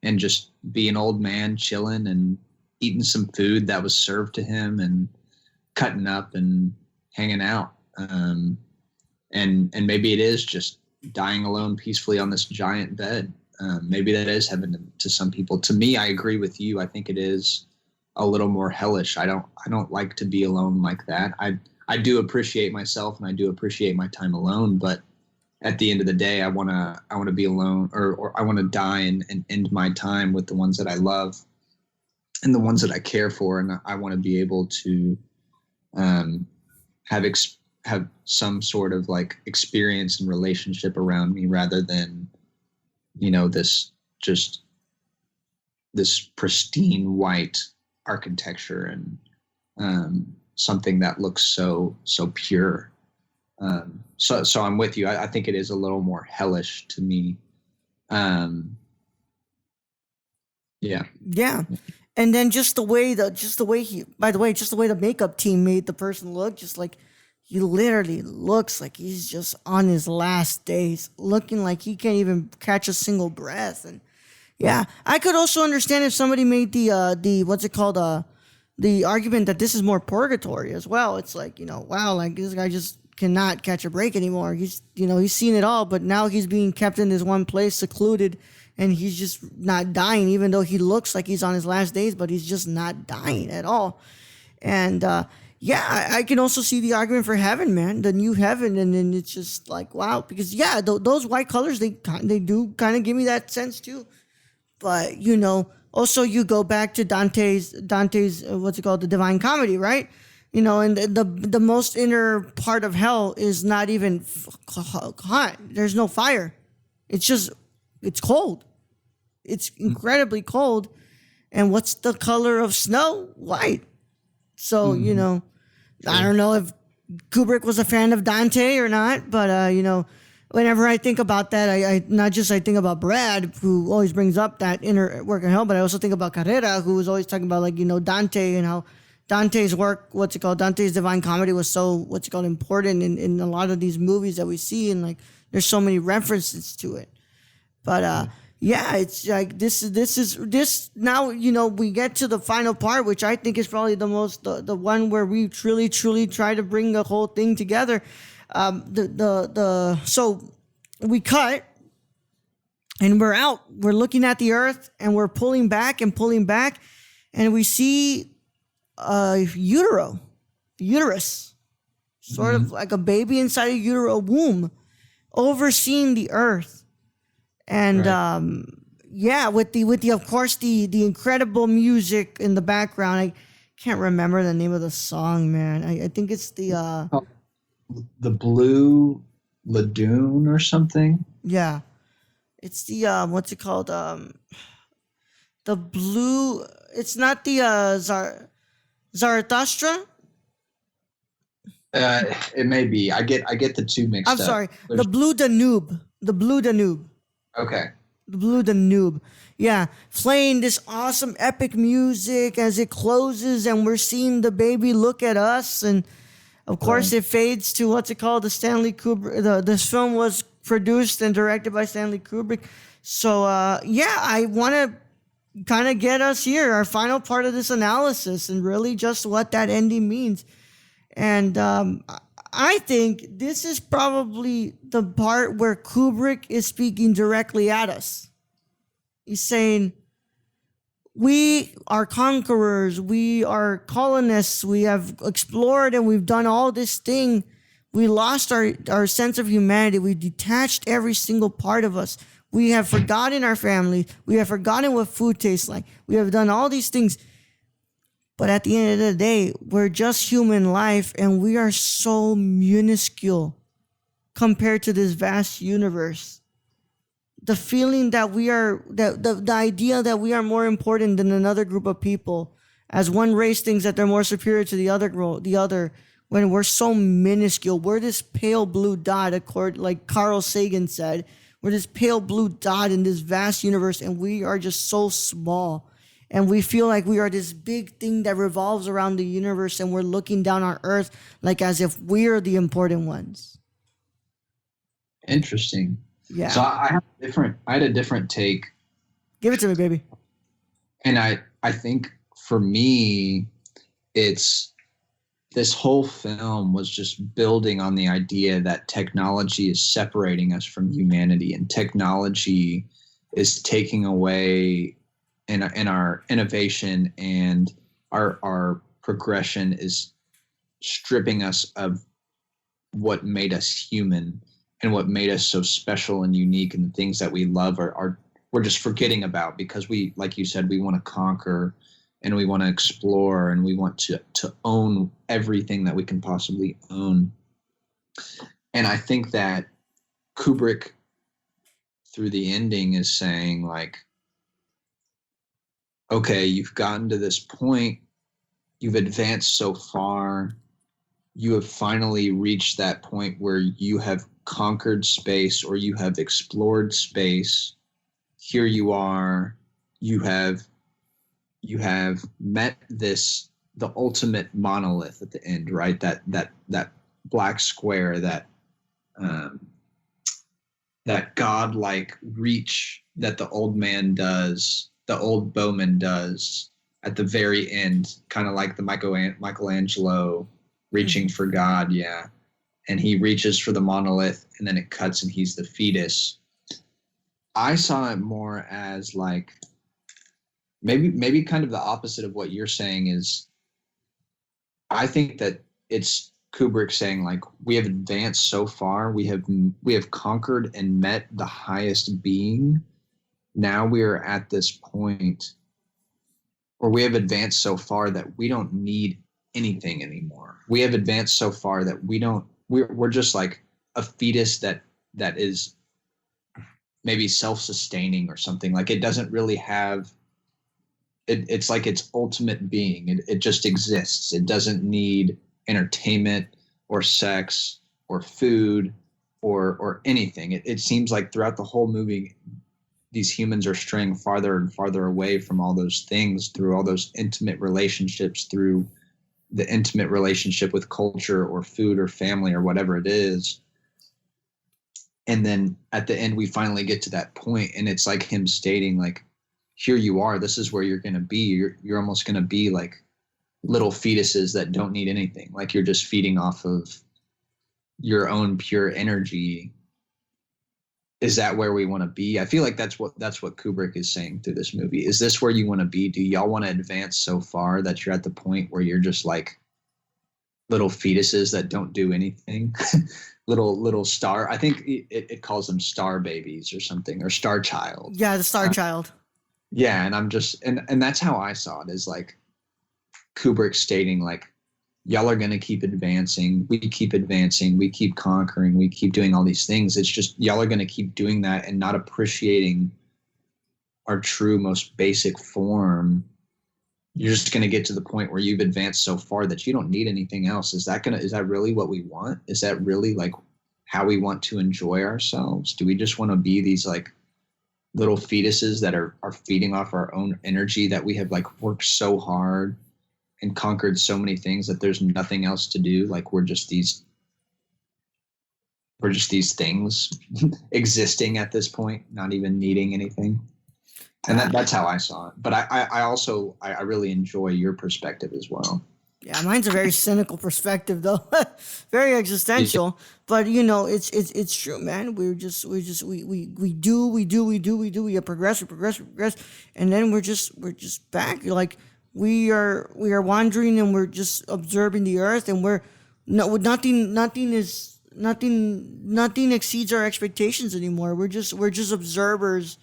and just be an old man chilling and eating some food that was served to him and cutting up and hanging out. And maybe it is just dying alone peacefully on this giant bed. Maybe that is heaven to some people. To me, I agree with you. I think it is a little more hellish. I don't like to be alone like that. I do appreciate myself, and I do appreciate my time alone, but at the end of the day, I want to be alone, or I want to die and end my time with the ones that I love and the ones that I care for. And I want to be able to have some sort of like experience and relationship around me, rather than, this pristine white architecture and something that looks so pure. So I'm with you. I think it is a little more hellish to me. Yeah. And then just the way the makeup team made the person look, just like he literally looks like he's just on his last days, looking like he can't even catch a single breath. And yeah, I could also understand if somebody made the what's it called, the argument that this is more purgatory as well. It's like, wow, like this guy just cannot catch a break anymore. He's seen it all, but now he's being kept in this one place, secluded, and he's just not dying, even though he looks like he's on his last days, but he's just not dying at all. And I can also see the argument for heaven, man, the new heaven. And then it's just like, wow, because those white colors, they do kind of give me that sense too. But, also you go back to Dante's what's it called, the Divine Comedy, right? And the most inner part of hell is not even hot. There's no fire. It's cold. It's incredibly cold. And what's the color of snow? White. So, I don't know if Kubrick was a fan of Dante or not, but, whenever I think about that, I think about Brad, who always brings up that inner work of hell, but I also think about Carrera, who was always talking about, like, Dante and how Dante's work, Dante's Divine Comedy was so, important in a lot of these movies that we see, and, like, there's so many references to it. But, it's like, this now, we get to the final part, which I think is probably the one where we truly try to bring the whole thing together. So we cut and we're out. We're looking at the earth and we're pulling back, and we see a uterus, sort of like a baby inside a womb, overseeing the earth. And right. With the of course the incredible music in the background. I can't remember the name of the song, man. I think it's the Blue Lagoon or something. Yeah, it's the what's it called? The blue. It's not the Zarathustra. It may be. I get the two mixed up. I'm sorry. The Blue Danube. Okay. The Blue Danube. Yeah, playing this awesome epic music as it closes, and we're seeing the baby look at us, and of course it fades to what's it called, the Stanley Kubrick. This film was produced and directed by Stanley Kubrick. So I want to kind of get us here, our final part of this analysis, and really just what that ending means. And I think this is probably the part where Kubrick is speaking directly at us. He's saying, we are conquerors, we are colonists, we have explored and we've done all this thing. We lost our sense of humanity. We detached every single part of us. We have forgotten our family. We have forgotten what food tastes like. We have done all these things. But at the end of the day, we're just human life, and we are so minuscule compared to this vast universe. The feeling that we are, the idea that we are more important than another group of people, as one race thinks that they're more superior to the other, when we're so minuscule. We're this pale blue dot, like Carl Sagan said. We're this pale blue dot in this vast universe, and we are just so small. And we feel like we are this big thing that revolves around the universe, and we're looking down on Earth like as if we're the important ones. Interesting. Yeah. So I had a different take. Give it to me, baby. And I think for me, it's this whole film was just building on the idea that technology is separating us from humanity, and technology is taking away in our innovation, and our progression is stripping us of what made us human. and what made us so special and unique, and the things that we love are we're just forgetting about, because we, like you said, we want to conquer and we want to explore and we want to own everything that we can possibly own. And I think that Kubrick, through the ending, is saying, like, okay, you've gotten to this point, you've advanced so far, you have finally reached that point where you have conquered space, or you have explored space. Here you are, you have met the ultimate monolith at the end, right? That black square, that godlike reach that the old man does, the old bowman does at the very end, kind of like the Michelangelo reaching for God, yeah. And he reaches for the monolith, and then it cuts, and he's the fetus. I saw it more as like maybe kind of the opposite of what you're saying. Is I think that it's Kubrick saying, like, we have advanced so far, we have conquered and met the highest being. Now we are at this point where we have advanced so far that we don't need anything anymore. We have advanced so far that we're just like a fetus that is maybe self-sustaining or something. Like, it doesn't really have it's like its ultimate being. It just exists. It doesn't need entertainment or sex or food or anything. It seems like throughout the whole movie, these humans are straying farther and farther away from all those things, through all those intimate relationships, through the intimate relationship with culture or food or family or whatever it is. And then at the end, we finally get to that point, and it's like him stating, like, here you are, this is where you're going to be. You're almost going to be like little fetuses that don't need anything. Like, you're just feeding off of your own pure energy. Is that where we want to be? I feel like that's what Kubrick is saying through this movie. Is this where you want to be? Do y'all want to advance so far that you're at the point where you're just like little fetuses that don't do anything? little star. I think it calls them star babies or something, or star child. Yeah, the star child. Yeah, and I'm just and that's how I saw it, is like Kubrick stating, like, y'all are going to keep advancing. We keep conquering. We keep doing all these things. It's just y'all are going to keep doing that and not appreciating our true, most basic form. You're just going to get to the point where you've advanced so far that you don't need anything else. Is that really what we want? Is that really like how we want to enjoy ourselves? Do we just want to be these like little fetuses that are feeding off our own energy, that we have like worked so hard and conquered so many things that there's nothing else to do? Like, we're just these things existing at this point, not even needing anything. And that's how I saw it. But I also really enjoy your perspective as well. Yeah, mine's a very cynical perspective, though. Very existential. But it's true, man. We progress, and then we're just back. Like, we are wandering, and we're just observing the earth, and nothing exceeds our expectations anymore. We're just observers,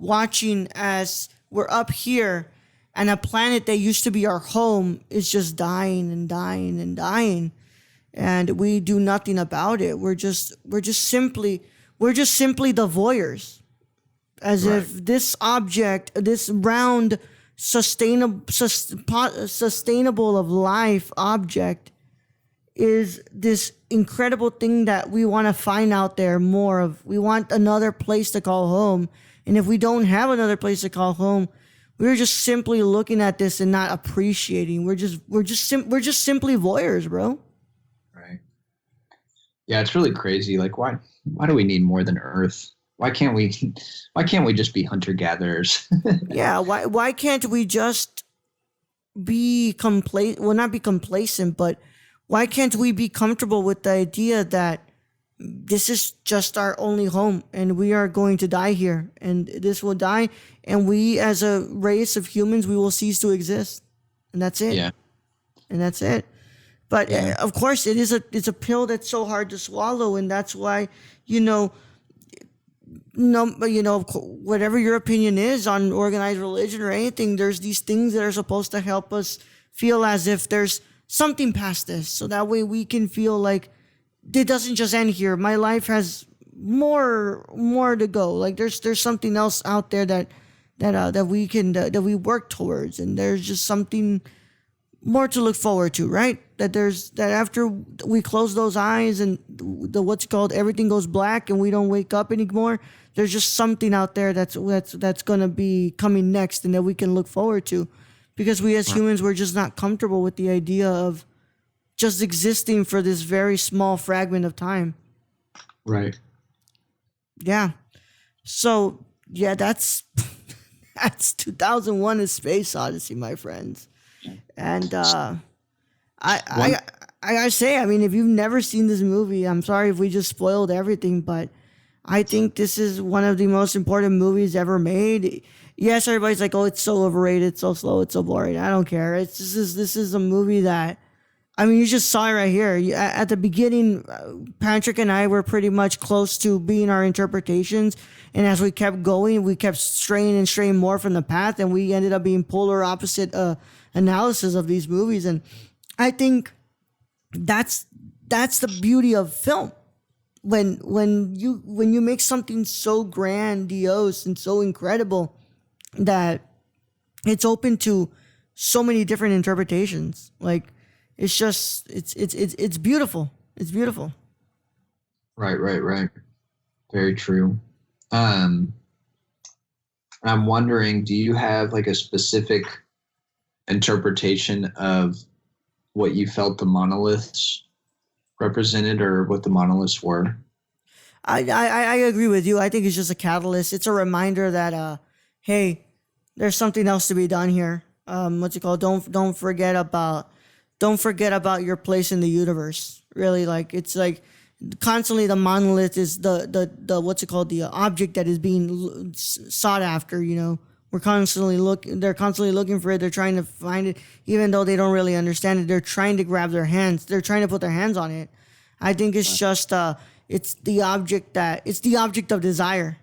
watching as we're up here, and a planet that used to be our home is just dying and dying and dying, and we do nothing about it. We're just simply the voyeurs, as right. if this object, this round, sustainable of life object, is this incredible thing that we want to find out there more of. We want another place to call home. And if we don't have another place to call home, we're just simply looking at this and not appreciating. We're just simply voyeurs, bro. Right. Yeah, it's really crazy. Like, why do we need more than Earth? Why can't we just be hunter-gatherers? Yeah, why can't we just be complacent? Well, not be complacent, but why can't we be comfortable with the idea that this is just our only home, and we are going to die here, and this will die, and we, as a race of humans, we will cease to exist, and that's it. Yeah. And that's it. But of course, it's a pill that's so hard to swallow, and that's why, whatever your opinion is on organized religion or anything, there's these things that are supposed to help us feel as if there's something past this, so that way we can feel like it doesn't just end here. My life has more to go. Like there's something else out there that we can that we work towards, and there's just something more to look forward to, right? That after we close those eyes and everything goes black and we don't wake up anymore, there's just something out there that's going to be coming next and that we can look forward to, because we as humans, we're just not comfortable with the idea of just existing for this very small fragment of time. Right. Yeah. So yeah, that's 2001: A Space Odyssey, my friends. And I say, I mean, if you've never seen this movie, I'm sorry if we just spoiled everything, but I think this is one of the most important movies ever made. Yes, everybody's like, oh, it's so overrated, it's so slow, it's so boring. I don't care. This is a movie that, I mean, you just saw it right here. At the beginning, Patrick and I were pretty much close to being our interpretations. And as we kept going, we kept straying more from the path, and we ended up being polar opposite analysis of these movies. And I think that's the beauty of film. When you make something so grandiose and so incredible that it's open to so many different interpretations. Like, it's just it's beautiful. It's beautiful. Right. Very true. I'm wondering, do you have like a specific interpretation of what you felt the monoliths represented, or what the monoliths were? I agree with you. I think it's just a catalyst. It's a reminder that hey, there's something else to be done here. Don't forget about your place in the universe. Really, like, it's like constantly the monolith is the object that is being sought after. They're constantly looking for it. They're trying to find it, even though they don't really understand it. They're trying to grab their hands. They're trying to put their hands on it. I think it's just it's the object of desire,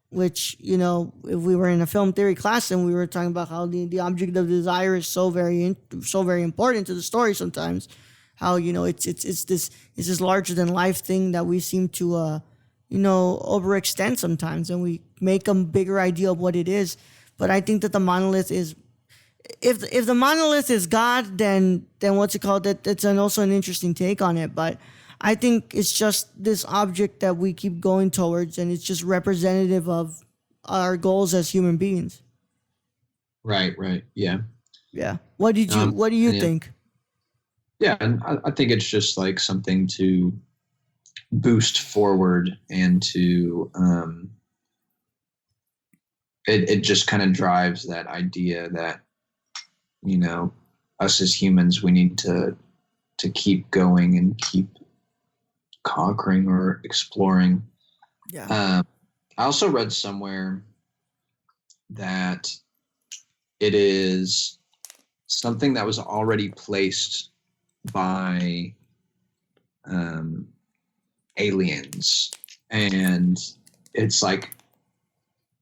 which, if we were in a film theory class and we were talking about how the object of desire is so very important to the story sometimes, how, it's this larger than life thing that we seem to overextend sometimes, and we make a bigger idea of what it is. But I think that the monolith is, if the monolith is God, then that's also an interesting take on it. But I think it's just this object that we keep going towards, and it's just representative of our goals as human beings. Right. Yeah. What do you think? Yeah, and I think it's just like something to boost forward, and to it just kind of drives that idea that, us as humans, we need to keep going and keep conquering or exploring. Yeah. I also read somewhere that it is something that was already placed by aliens, and it's like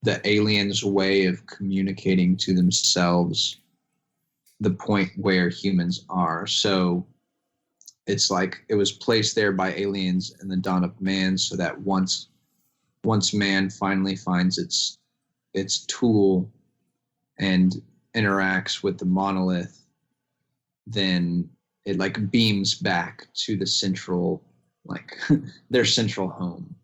the aliens' way of communicating to themselves the point where humans are. So it's like it was placed there by aliens in the dawn of man, so that once man finally finds its tool and interacts with the monolith, then it like beams back to the central, like their central home.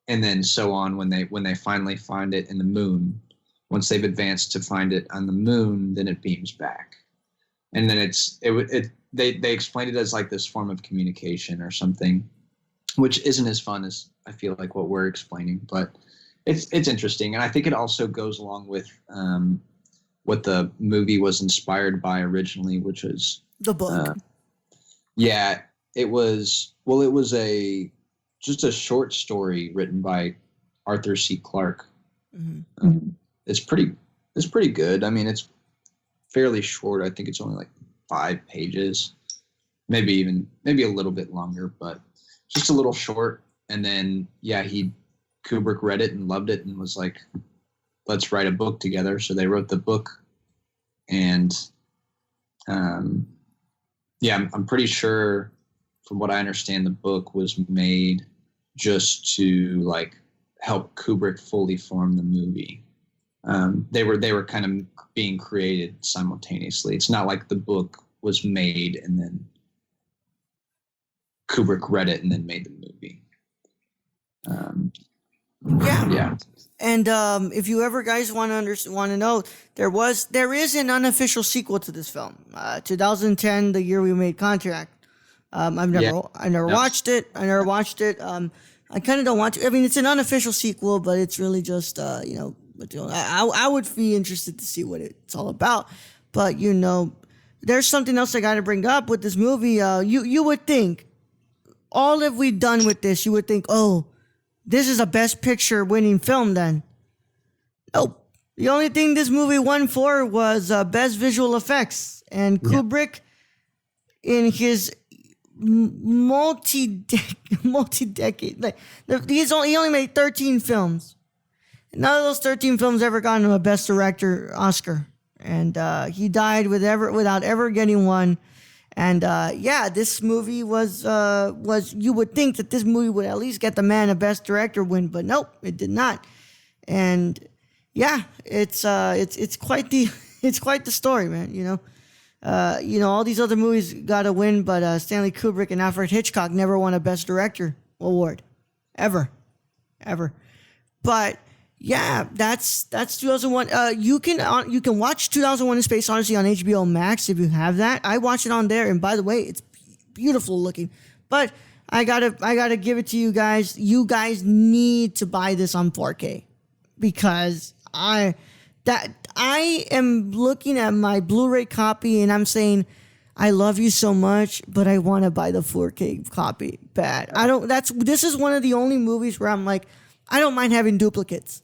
And then so on, when they finally find it in the moon, once they've advanced to find it on the moon, then it beams back. And then they explained it as like this form of communication or something, which isn't as fun as I feel like what we're explaining, but it's interesting. And I think it also goes along with what the movie was inspired by originally, which was the book. It was just a short story written by Arthur C. Clarke. Mm-hmm. It's pretty good. I mean, it's fairly short. I think it's only like 5 pages, maybe a little bit longer, but just a little short. And then, Kubrick read it and loved it and was like, let's write a book together. So they wrote the book. And I'm pretty sure, from what I understand, the book was made just to like help Kubrick fully form the movie. They were kind of being created simultaneously. It's not like the book was made and then Kubrick read it and then made the movie. Yeah. And if you ever guys want to know, there is an unofficial sequel to this film. 2010, the year we made Contact. I never watched it. I kind of don't want to. I mean, it's an unofficial sequel, but it's really just I would be interested to see what it's all about. But there's something else I got to bring up with this movie. You would think, all that we've done with this, you would think, oh, this is a Best Picture winning film then. Nope. The only thing this movie won for was Best Visual Effects. And Kubrick, in his multi-decade, he only made 13 films. None of those 13 films ever got him a Best Director Oscar. And he died without ever getting one. And this movie was you would think that this movie would at least get the man a Best Director win, but nope, it did not. And it's quite the story, man. All these other movies got a win, but Stanley Kubrick and Alfred Hitchcock never won a Best Director award, ever. But yeah, that's 2001. You can watch 2001: A Space Odyssey on HBO Max if you have that. I watched it on there, and by the way, it's beautiful looking. But I gotta give it to you guys. You guys need to buy this on 4K because I am looking at my Blu-ray copy and I'm saying, I love you so much, but I want to buy the 4K copy bad. This is one of the only movies where I'm like, I don't mind having duplicates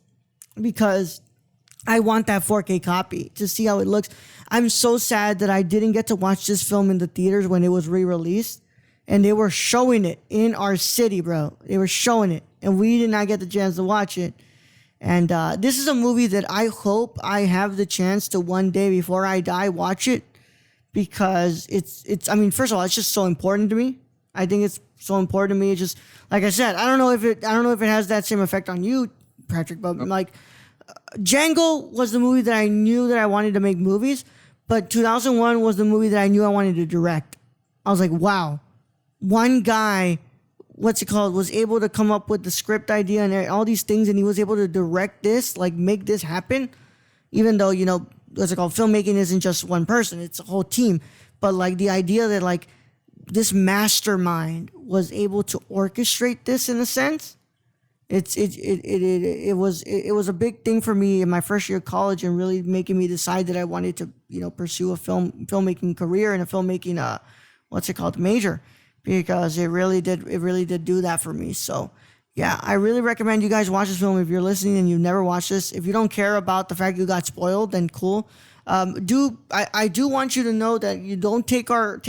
because I want that 4K copy to see how it looks. I'm so sad that I didn't get to watch this film in the theaters when it was re-released, and they were showing it in our city, bro. They were showing it, and we did not get the chance to watch it. And this is a movie that I hope I have the chance to one day before I die watch it, because it's. I mean, first of all, it's just so important to me. I think it's so important to me. It's just, like I said, I don't know if it has that same effect on you, Patrick, but like Django was the movie that I knew that I wanted to make movies, but 2001 was the movie that I knew I wanted to direct. I was like, wow, one guy, was able to come up with the script idea and all these things, and he was able to direct this, like make this happen, even though, filmmaking isn't just one person, it's a whole team. But like the idea that like this mastermind was able to orchestrate this in a sense, it was a big thing for me in my first year of college, and really making me decide that I wanted to pursue a filmmaking career and a filmmaking major, because it really did do that for me. So yeah, I really recommend you guys watch this film if you're listening and you've never watched this. If you don't care about the fact you got spoiled, then cool. I do want you to know that you don't take our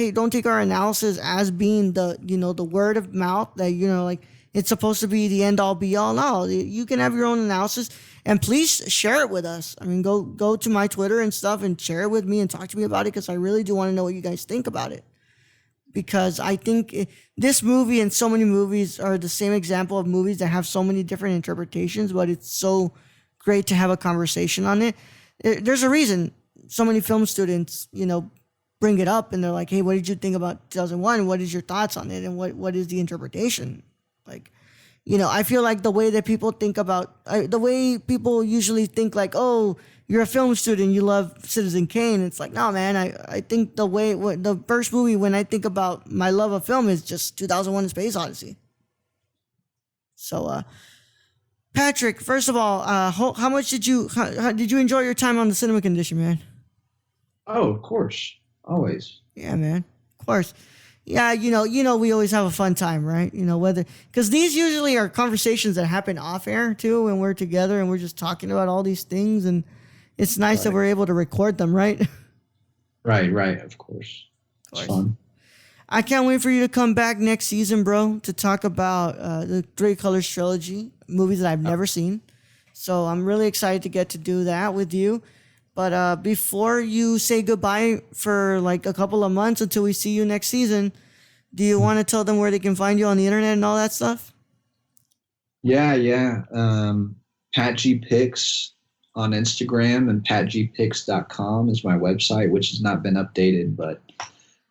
analysis as being the word of mouth that it's supposed to be the end all be all. No, you can have your own analysis, and please share it with us. I mean, go to my Twitter and stuff and share it with me and talk to me about it, because I really do want to know what you guys think about it. Because I think this movie and so many movies are the same example of movies that have so many different interpretations, but it's so great to have a conversation on it. There's a reason so many film students, bring it up, and they're like, hey, what did you think about 2001? What is your thoughts on it? And what is the interpretation? Like, I feel like the way that people think about, the way people usually think like, oh, you're a film student, you love Citizen Kane. It's like, no, man, I think the first movie when I think about my love of film is just 2001: A Space Odyssey. So, Patrick, first of all, how much did you enjoy your time on the Cinema Condition, man? Oh, of course, always. Yeah, man, of course. Yeah, we always have a fun time, right? Because these usually are conversations that happen off air too, when we're together and we're just talking about all these things, and it's nice that we're able to record them, right? Right, of course. It's fun. I can't wait for you to come back next season, bro, to talk about the Three Colors trilogy, movies that I've never seen. So I'm really excited to get to do that with you. But before you say goodbye for like a couple of months until we see you next season, do you want to tell them where they can find you on the internet and all that stuff? Yeah. Pat G Pics on Instagram, and patgpics.com is my website, which has not been updated, but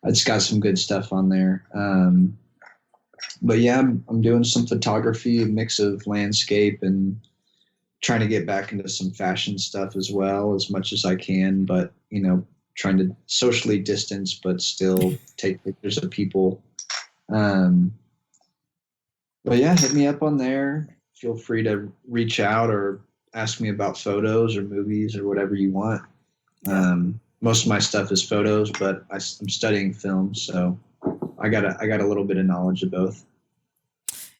it's got some good stuff on there. But yeah, I'm doing some photography, a mix of landscape and trying to get back into some fashion stuff as well, as much as I can, but trying to socially distance, but still take pictures of people. But yeah, hit me up on there. Feel free to reach out or ask me about photos or movies or whatever you want. Most of my stuff is photos, but I'm studying film, so I got a little bit of knowledge of both.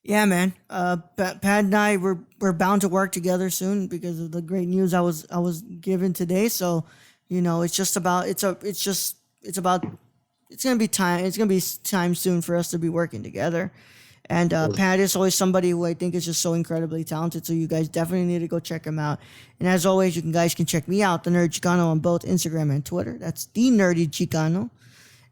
Yeah, man. Pat and I we're bound to work together soon because of the great news I was given today. So, it's gonna be time. It's gonna be time soon for us to be working together. And Pat is always somebody who I think is just so incredibly talented. So you guys definitely need to go check him out. And as always, you guys can check me out, the Nerd Chicano, on both Instagram and Twitter. That's the Nerdy Chicano.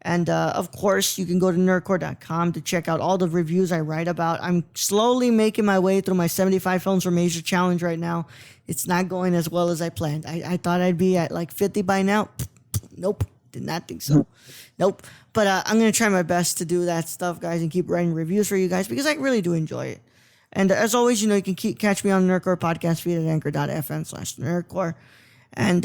And of course, you can go to nerdcore.com to check out all the reviews I write about. I'm slowly making my way through my 75 Films for Major Challenge right now. It's not going as well as I planned. I thought I'd be at like 50 by now. Nope. Did not think so. Nope. But I'm going to try my best to do that stuff, guys, and keep writing reviews for you guys because I really do enjoy it. And as always, you can catch me on the Nerdcore podcast feed at anchor.fm/nerdcore. And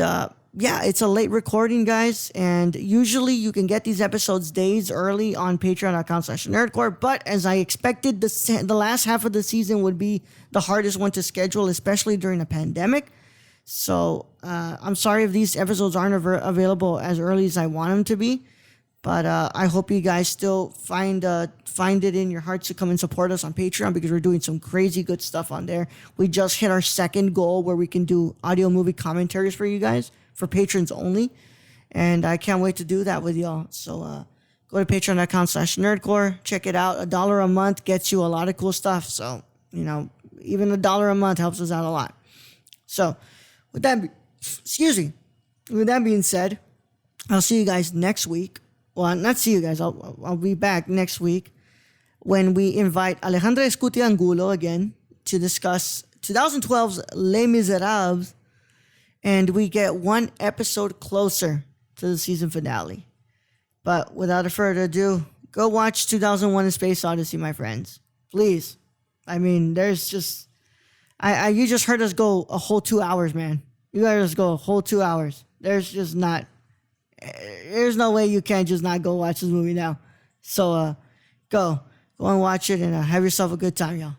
yeah, it's a late recording, guys. And usually you can get these episodes days early on patreon.com/nerdcore. But as I expected, the last half of the season would be the hardest one to schedule, especially during a pandemic. So I'm sorry if these episodes aren't available as early as I want them to be. But I hope you guys still find it in your hearts to come and support us on Patreon because we're doing some crazy good stuff on there. We just hit our second goal where we can do audio movie commentaries for you guys, for patrons only. And I can't wait to do that with y'all. So go to patreon.com/nerdcore. Check it out. $1 a month gets you a lot of cool stuff. So, even $1 a month helps us out a lot. So with that being said, I'll see you guys next week. Well, not see you guys. I'll be back next week when we invite Alejandra Escutia Angulo again to discuss 2012's Les Miserables, and we get one episode closer to the season finale. But without further ado, go watch 2001: A Space Odyssey, my friends. Please. I mean, there's just... you just heard us go a whole 2 hours, man. You heard us go a whole 2 hours. There's no way you can't just not go watch this movie now. So go and watch it and have yourself a good time, y'all.